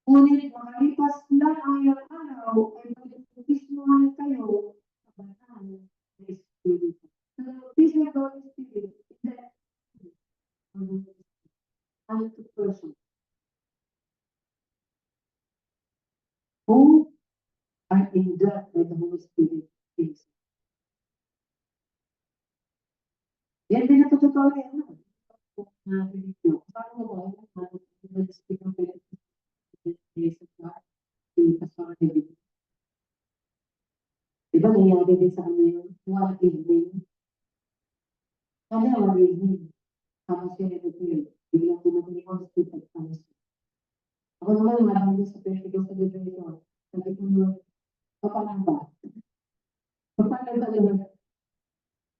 Ngunit makalipas lang ang ilang araw, ay bautismohan kayo sa banal na Espiritu. Sa bautismo ng Holy Spirit, is that unto person. Who are indwelt by the Holy Spirit is. Yan din ang totoo yan. Video. Paano mo ba nag-speak ng Pastor David? Diba nangyari din sa kanya yun? One evening. Kaya one evening. Kama siya nag-feel. Biglang dumating yung hospital. Ako naman, marami sa practical sa liberation. Sabi ko nyo, paano ba? Paano ba naman?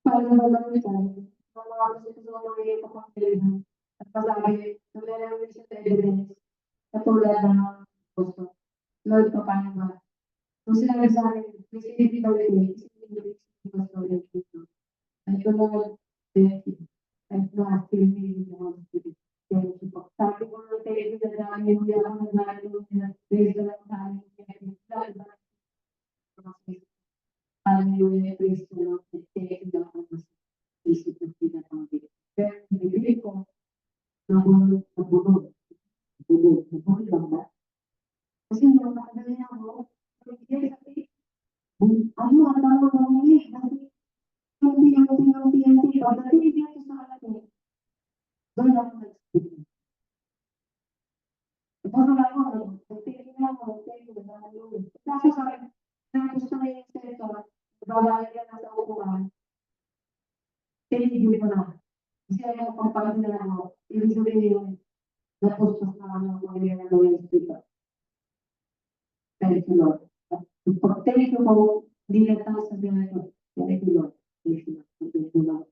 Paano ba naman ito? Mga kasi ko sa mga kapatid. At pasabi, meron siya sa evidence. Katulad ng gusto. Lord, paano ba? Kung sila sa akin, may sinipin daw rin. Sinipin daw rin. Ay ko naman, ay na, sinipin mo. Sabi ko na tayo na dami yung yaman na namin na praise the Lord sa amin. Alam yung praise the Lord, take the Lord. Isip na pinatawag. Pero bibili ko, nabulog lang ba? Kasi naman nakadali na ako, ano ang tawag mo niya? Yung pagdating dito sa akin, doon ako nag-speak. Ito na ako, nagtitigil ako, kasi sa akin, gusto na yung senator, babayan ka na sa upuan, tinigil ko na. Kasi ayaw pagpapagod na ako, ibig sabihin yung napustos na ano kung hindi na gawin yung speaker. Thank you, Lord. Pag-thank you mo, hindi na tayo sabihin ito. Thank you, Lord. Thank you, Lord. Thank you, Lord.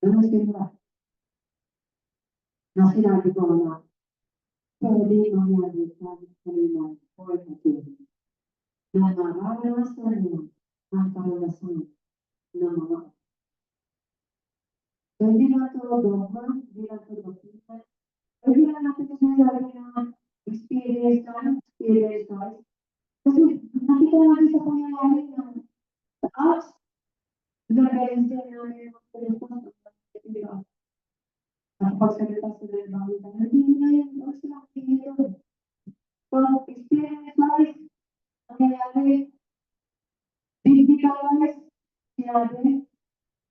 Ano sila? Na sinabi ko na, pwede mangyari sa kanila or natin na nararanasan mo ang karanasan ng mga hindi na ito dogma, hindi na ito doktrina. Hindi na natin ito sinasabi na experience lang. Kasi nakita natin sa pangyayari ng taas, nag-guidance din namin yung telefon at pagsalita sa dalawang tayo, hindi na yun, huwag silang pinito. Kung experience life, nangyayari, biblical life, sinabi,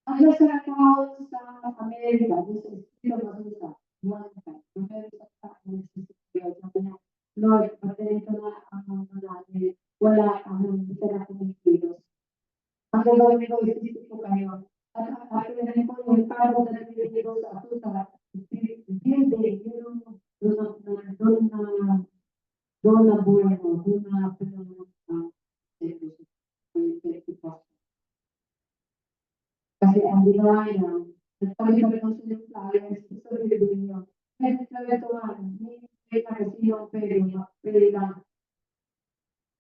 ang nasa account sa Amerika, doon sa Espiritu Mazusa, one time, pero sa account sa Espiritu, Lord, pagdalito na ang mga natin, wala ang sarap ng Espiritu. Ang gagawin ko, isisip ko kayo. At akin na po yung parang na nililigaw sa asuta, doon na buhay mo, doon na Gaya, nagpalibag ng silang flyers sa video niyo. Kahit nagkatuan, hindi na kasi yung pwede lang.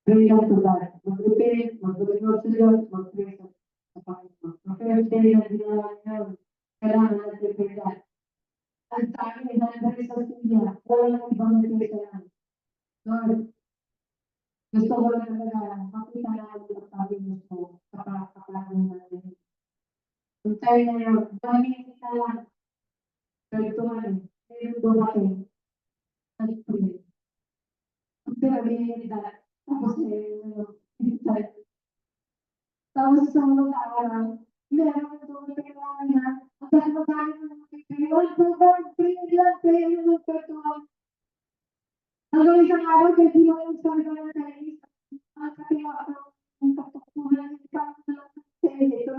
Pwede lang tulad. Mag-repair, mag-repair sila, mag-repair sa Panginoon. Mag-repair na ginawa niyo. Kailangan natin repair. Ang tayo ay nalagay sa siya. Walang ibang repair lang. Lord, gusto ko lang talaga, makita na ako ng sabi mo sa kapakalan natin. Kung tayo na yun, gamitin kita lang. Pero tumanin, pero dumating, nag-pray. Ang sabihin nila, tapos tapos sa mga araw, meron ito na kailangan na, ang dahil magaling na mga pray lang, patuwa. Hanggang isang araw, kasi yung sabi ko na tayo, ang katiwa ako, ang patukulan, ikaw na lang sa ito,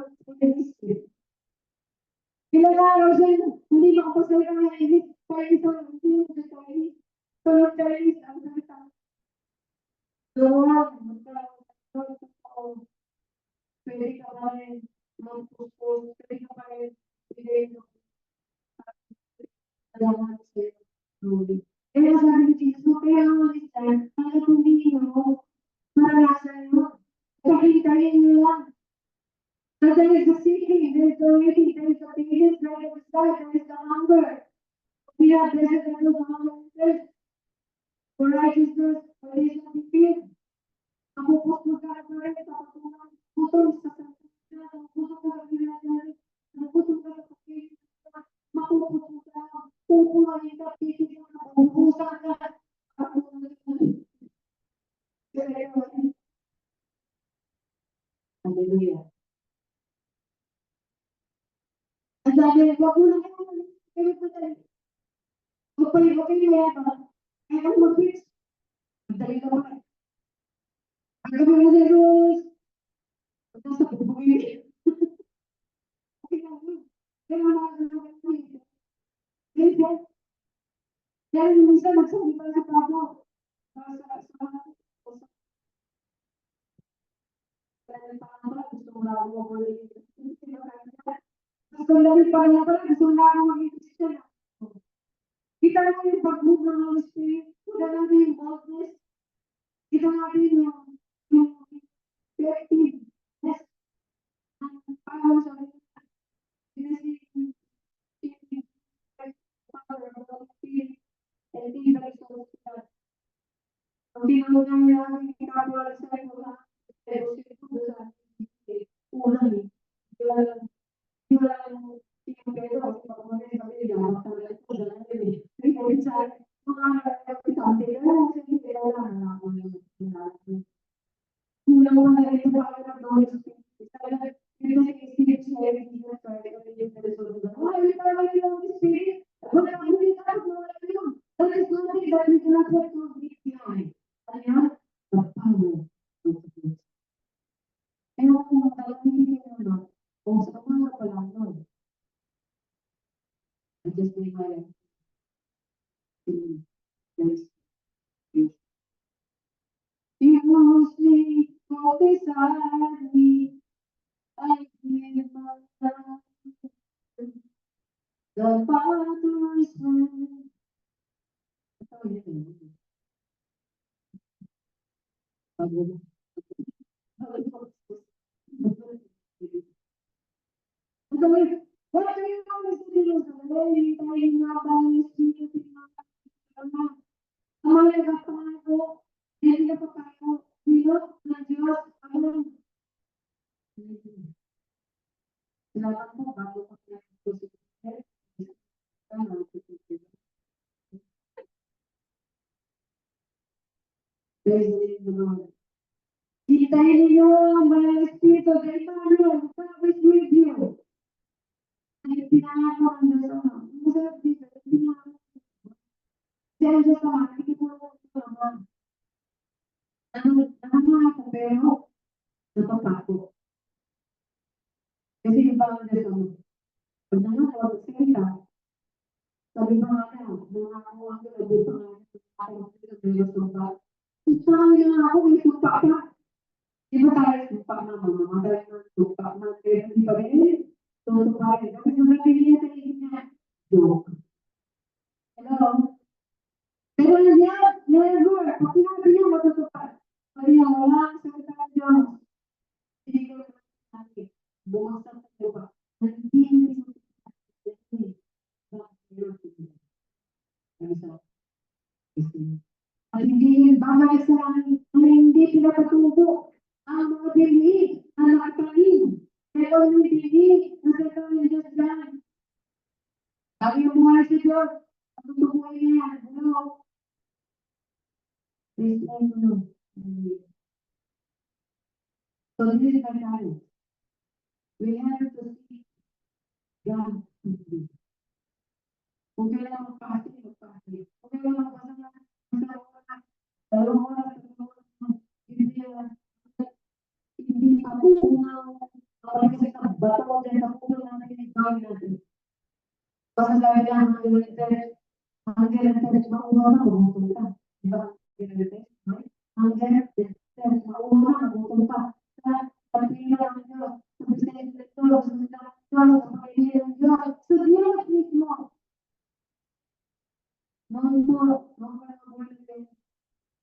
ilang araw siya, hindi makapasaya ng init, kaya ito, hindi mo sa tayo, tulog tayo, ang salita. Lord, pwede ka pa rin mag-puspos, pwede ka pa rin bigay ng alaman sa iyo. Kaya sabi ni Jesus, kaya ang ulitan, hanggang hindi mo maranasan mo. Kahintayin mo lang. That there is a seeking, there is a waiting, there is a patience, there is a desire, there is a hunger. We are blessed and those hunger and thirst for righteousness, for they shall be filled. Ang pupos mo sa rin sa patulang putong sa santunan, ang putong sa pinagyan, ang putong sa pagkikin, mapuputong ka, pupulangin ka, pikikin ka, pupusan ka, Hallelujah. Ang sabi, wag mo lang kayo po tayo. Magpalibok kayo ba? Ay, ang mag-fix. Magdali ka ba? Ang gabi mo sa Diyos. Pagka sa bubuhay. Okay lang yun. Kaya wala ka na naman. Kaya minsan magsabi pa sa Pablo. Gusto mo lang ako mag-ulit. Gusto lang pa lang pala, gusto lang ako mag-Christian. Kita naman yung pag-move ng Holy Spirit, kita naman yung boldness, kita naman yung effectiveness ng Panginoon sa akin. Ang tinanong niya ang ginagawa sa mga pero siguro sa unang I just made my place. You sleep for beside me. I give my life. The Father's word. What do you want to do? Lady, tayo nga ba ang Espiritu ng Amalaga tayo, hindi na pa tayo, hilot ng Diyos, alam. Sinatang po, bago ko na ito si Praise the Lord. Hintayin ninyo ang mga Espiritu, dahil tayo, God is with you. Ay, pinangalan ang Diyos ama. Masarap dito, pinangalan. Dahil Diyos ama, hindi mo lang ito naman. Ano ako, pero napapako. Kasi iba ang Diyos ama. Pag nangalan, salita, sabi mo nga na, mga ako ang sabi pa nga, ako ang Diyos ama. Saan yun ako, may supa ka. Di ba tayo supa na mga tayo ng supa na, pero hindi pa rin, supa At hindi yun babalik sa amin na hindi pinapatubo ang mga bini na nakatanim. Pero yung bini na sa kanyang Diyos lang. Sabi yung mga si Diyos, ang tutubuhay niya yan. Hello? Please, no. So this is the time. We have to see God. Kung kailangan magpakasip, magpakasip. Kung kailangan magpasama, dalawang oras, hindi ako unang kasi sa bato din sa puso natin gawin natin. Basta sabi lang, ang ganit mauna na bumutong ka. Diba? Ang ganit mauna na bumutong ka. Sa pagpila ng Diyos, sa business ng Diyos, sa pagpila ng Diyos, sa Diyos mismo. Noon po, noong panahon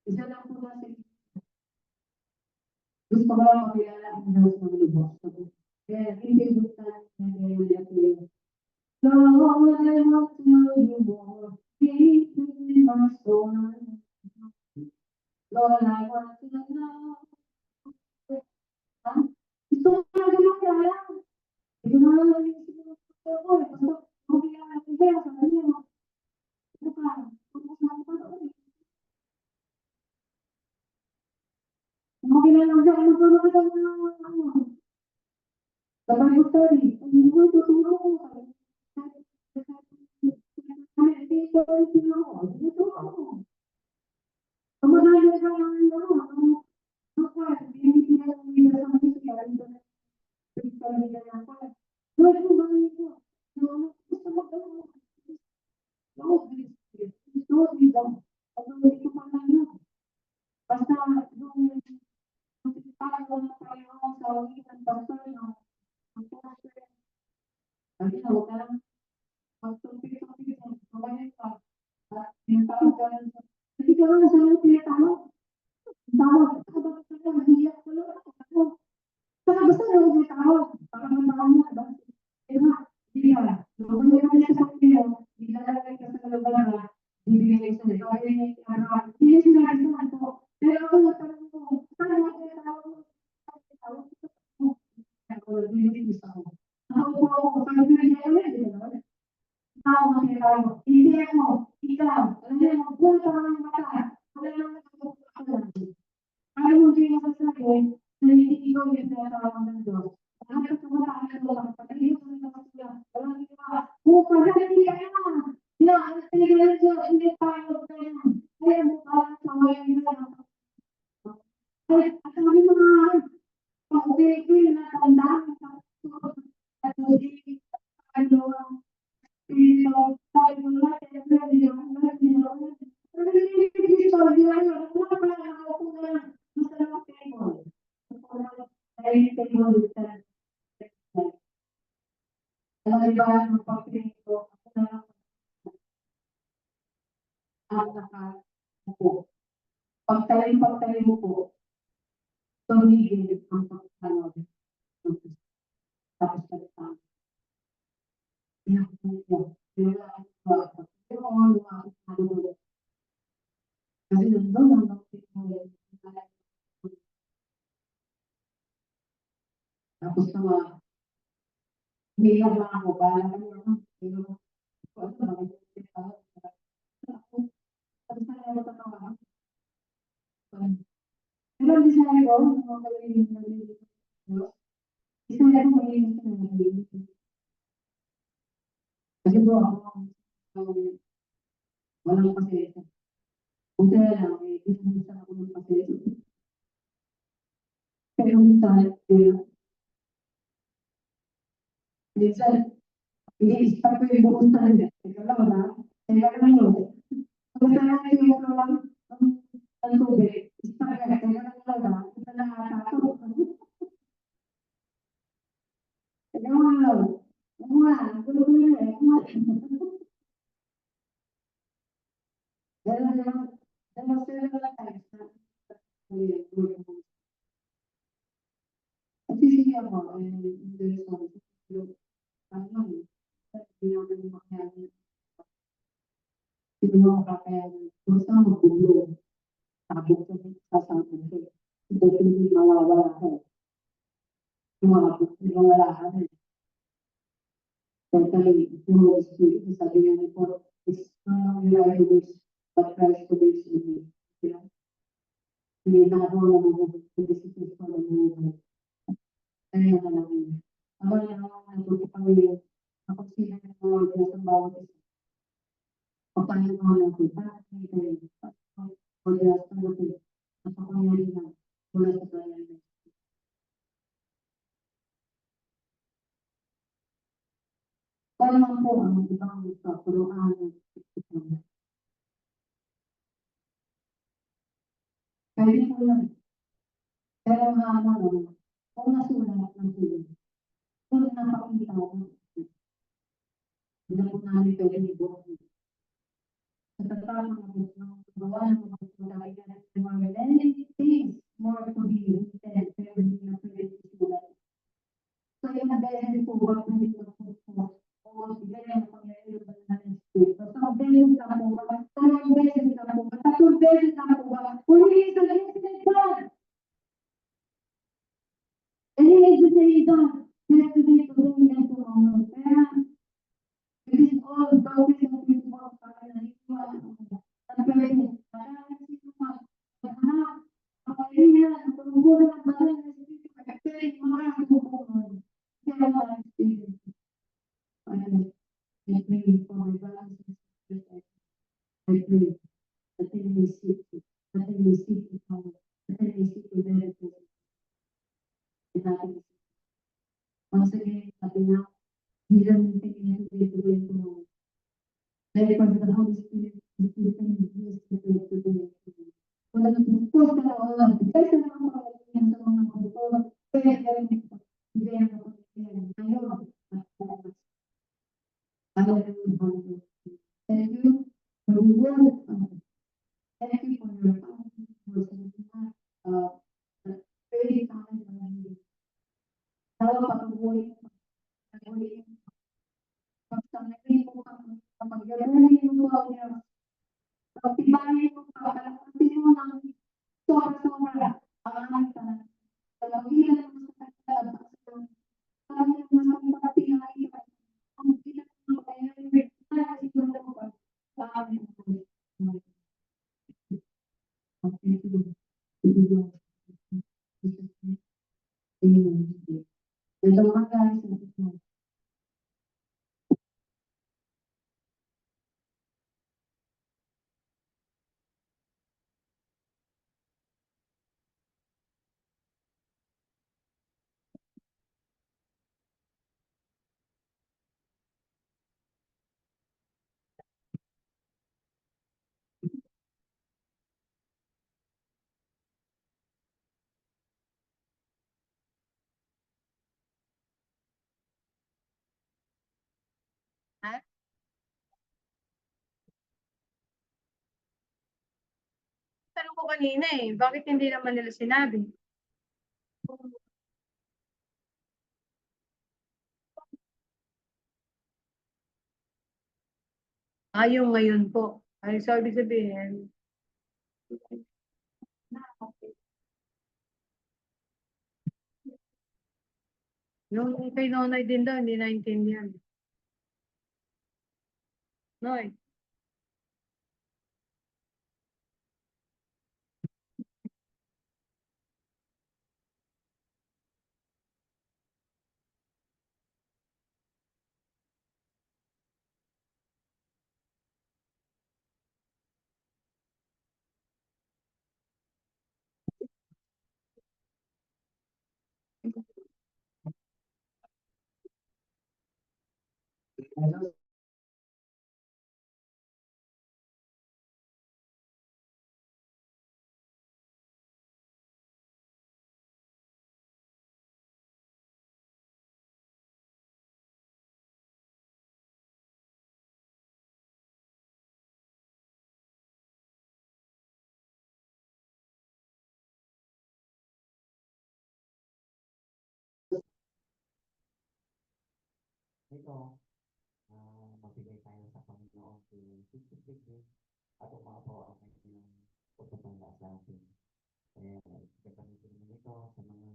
isa lang po natin. Gusto ko lang makilala ang Diyos ng lubos. Kaya hindi gusto natin Lord, I want to know you more. Deep in my soul. Lord, I want to know. Gusto ko talaga makilala. Hindi mo lang yung siguro ko. Gusto ko makilala natin kaya sa kanya. Ito ka. Kung saan ko doon. Makilala ko siya. Ano ba ito? Kapag gusto rin. Hindi ko tutulong ko. Pagtalim mo po, tumigil ang pagkakaroon. Tapos pagkakaroon. Kasi nandun ang tapos naman, umiyak lang ako, bahala ka naman. Pero, ano ba, tapos na ako tatawa. Pero di sa ko, mga kalimutan na nilito. Isa na ako kalimutan na nilito. Kasi po ako, walang pasensya. Kung kaya lang, dito minsan ako ng pasensya. Pero minsan, i-start ko yung buong talaga. Ikaw lang ba? Kaya lang yun. Kung kaya yung lang ang tubig, start ka, kaya lang talaga. Ito na nakatato. Kaya nga lang. Gulo ko yun eh. Dahil sila lang tayo sa kasi siya ako, there's ano, hindi naman makakaya. Hindi mo makakaya. Gusto mo, magulo. Sabi ko sasabi ko, hindi mawawala ka. Mawawala ka na. Totally, sabi niya po, it's not only I who lives, but Christ who lives in me. Yeah. Hindi na ako naman, hindi si Kristo na naman. Kaya na lang. Ako na lang, natuto kami, ako sila ng mga Diyos ng bawat isa. Papayo ko lang kita, o Diyos ng mga at ako nga rin na, mula sa bayan. Kaya naman po ang ibang kapuruan ng Kristo. Kaya po lang, kaya nga naman, kung nasulat ng tulong, kung napakita ko, hindi po namin pwede ibuhin. Sa tatalo ng Diyos, gawa ng mga tulay na mga many things more to be written, pero hindi na pwede isulat. So yung nabehen po ba kung dito po, o bigyan ng Panginoon ng natin Espiritu. So beses na po ba, tatlong beses na po ba, tatlong beses na po ba, kung hindi ito lang sinagdan. And he is the same God, yesterday, today, and tomorrow. Kaya, it is all broken and beautiful para na ito ang pwede. Para sino pa, maghanap, makahiya, natulungan ng banal na Espiritu, pagkakasay, makakasubukan. Kaya wala ang Espiritu. I pray for my brothers and sisters. I pray that they may seek you, that they may seek you, Father, that they may seek you very close. And that is, once again, sabi na, hindi lang yung tingin today tomorrow. Let it come to the Holy Spirit, the Spirit of Jesus, today. Kung nag-post ka na online, kasi na ang pagkakas sa mga kultura, kaya gawin ito. Hindi yan ako ngayon. Hallelujah. Thank you for the word of God. Thank you for your family, for the very kind of you. Tawa patuloy, patuloy, pagsanay mo kapag gano'n mo ang Diyos. Pagtibayin mo, pagkalasin mo ng sobra-sobra ang aming tanan. Sa lagilan mo sa kanya, sa aming mga pagpapinay, ang bilang ng kanyang na siguro ko sa aming mga. Thank you. Amen. Ito mga guys, Tanong ko kanina bakit hindi naman nila sinabi? Yung ngayon po. Ay, sabi sabihin, yung kay Nonoy din daw, hindi naintindihan. Noy. Ito, magbigay tayo sa Panginoon ng 50 at umawa po ang kanyang pagpapala sa atin. Kaya gagamitin mo ito sa mga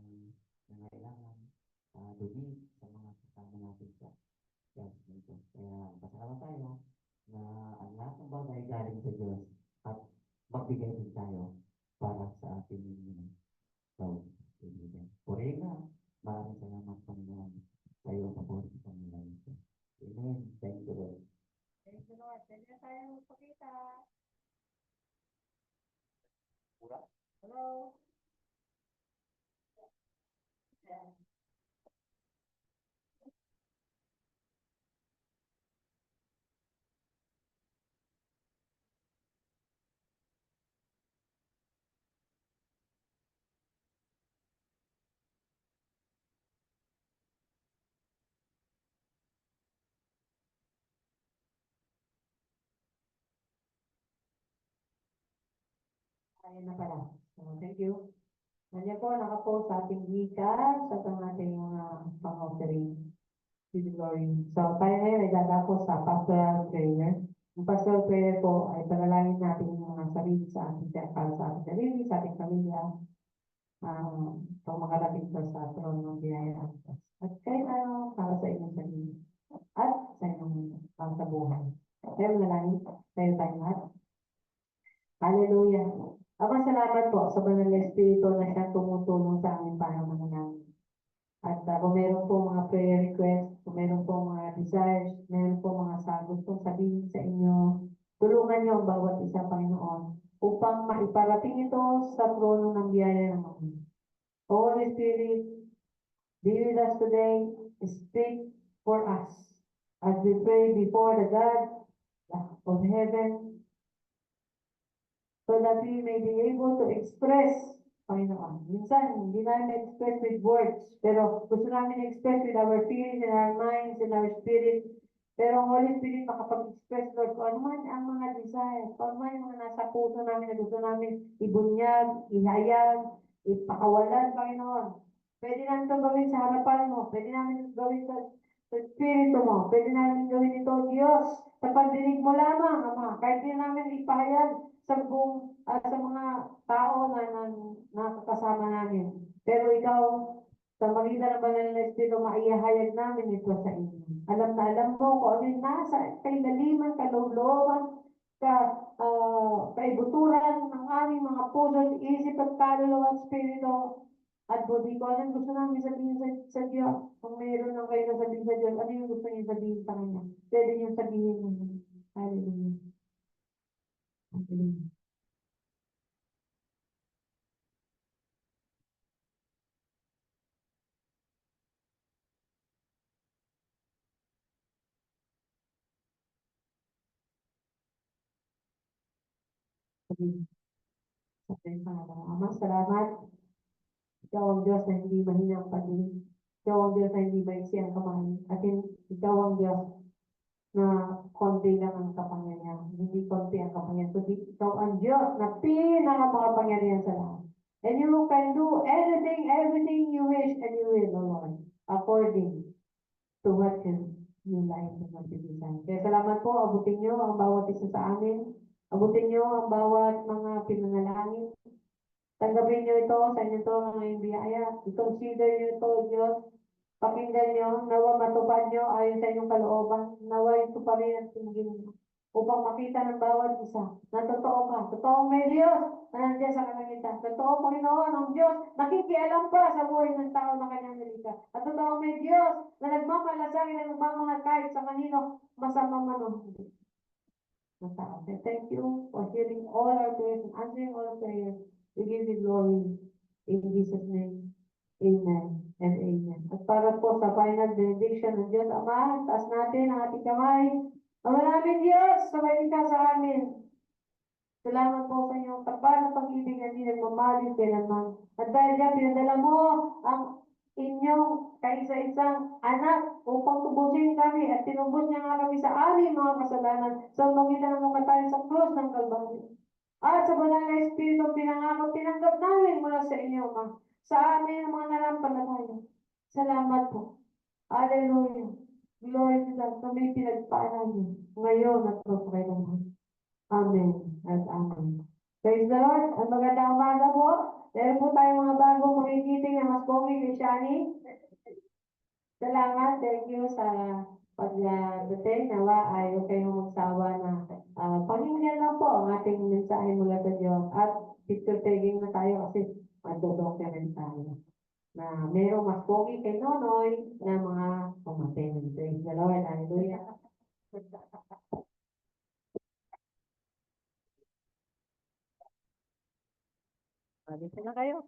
nangailangan, dumi sa mga kasama natin sa church nito. Kaya pasalamat tayo na ang lahat ng bagay galing sa Diyos at magbigay din tayo para sa ating kaibigan. Purihin na. Maraming salamat Panginoon sa iyo papuri sa Panginoon. Amen. Thank you, Lord. Thank you, Lord. Pwede na tayo magpakita. Hello? Yeah. Ayan na pala. So, thank you. Nandiyan po, nakapost sa ating gikas at ang ating mga pang-offering. With glory. So, tayo ngayon ay dadako sa pastoral prayer. Ang pastoral prayer po ay panalangin natin yung mga sarili sa ating para sa ating sarili, sa ating pamilya. Kung makarating ko sa throne ng biyaya at Diyos. At kahit ano, para sa inyong sarili. At sa inyong sa buhay. Kaya manalangin, tayo lahat. Hallelujah. Ama, salamat po sa banal na Espiritu na siya tumutulong sa amin para manalangin. At kung meron po mga prayer requests, kung meron po mga desires, meron po mga gustong sabihin sa inyo, tulungan niyo ang bawat isa, Panginoon, upang maiparating ito sa trono ng biyaya ng Ama. Holy Spirit, be with us today, speak for us as we pray before the God of heaven, so that we may be able to express, Panginoon. Minsan, hindi namin express with words, pero gusto namin express with our feelings and our minds and our spirit. Pero ang Holy Spirit makapag-express, Lord, kung ano man ang mga desires, kung ano man yung mga nasa puso namin na gusto namin ibunyag, ihayag, ipakawalan, Panginoon. Pwede namin ito gawin sa harapan mo. Pwede namin ito gawin sa Espiritu mo. Pwede namin gawin ito, Diyos, sa pandinig mo lamang, Ama. Kahit din namin ipahayag sa buong sa mga tao na nakakasama namin. Pero ikaw, sa magitan ng banal na Espiritu, maihahayag namin ito sa inyo. Alam na alam mo kung ano yung nasa kailaliman, kalooban, kaibuturan ng aming mga puso, isip at kaluluwa at Espiritu. At buti ko, anong gusto namin sabihin sa Diyos? Kung mayroon lang kayo na sabihin sa Diyos, ano yung gusto niyo sabihin sa Kanya? Pwede niyo sabihin mo. Hallelujah. Hallelujah. Sa pangalan ng Ama, salamat. Ikaw ang Diyos na hindi mahinang pag-ibig. Ikaw ang Diyos na hindi maiksi ang kamay. At ikaw ang Diyos na konti lang ang kapangyarihan. Hindi konti ang kapangyarihan. Kundi ikaw ang Diyos na pinakamakapangyarihan sa lahat. And you can do anything, everything you wish, and you will, O Lord, according to what you like and what you desire. Kaya salamat po, abutin niyo ang bawat isa sa amin. Abutin niyo ang bawat mga pinanalangin. Tanggapin niyo ito sa inyo ito mga biyaya. I-consider niyo ito, Diyos. Pakinggan niyo, nawa matupad niyo ayon sa inyong kalooban. Nawa ito pa rin ang tingin niyo. Upang makita ng bawat isa na totoo ka. Totoong may Diyos na nandiyan sa kalangitan. Totoo, Panginoon, ang Diyos nakikialam pa sa buhay ng tao na kanyang nilika. At totoong may Diyos na nagmamalasakit at nagmamahal kahit sa kanino masama man o hindi. Thank you for hearing all our prayers and answering all our prayers. We give you glory in Jesus' name. Amen and amen. At para po sa final benediction ng Diyos Ama, taas natin ang ating kamay. Ang maraming Diyos, sabay ka sa amin. Salamat po sa inyong tapat na pag-ibig na hindi nagmamalis kailanman. At dahil dyan, pinadala mo ang inyong kaisa-isang anak upang tubusin kami at tinubos niya nga kami sa aming mga kasalanan sa magitan ng mga tayo sa krus ng Kalbaryo. At sa banal na Espiritu pinangako, tinanggap namin mula sa inyo, Ma, sa amin ang mga nanampalataya. Salamat po. Hallelujah. Glory to God. Kami pinagpaalam niyo ngayon at kailanman. Amen. At amen. Praise the Lord. At magandang umaga po. Meron po tayong mga bagong magigiting na mas pogi kay Shani. Salamat. Thank you sa pagdating. Nawa ay huwag kayong magsawa na pakinggan lang po ang ating mensahe mula sa Diyos. At picture taking na tayo kasi madodocument tayo na merong mas pogi kay Nonoy na mga pumating. Praise the Lord. Hallelujah. Dito na kayo.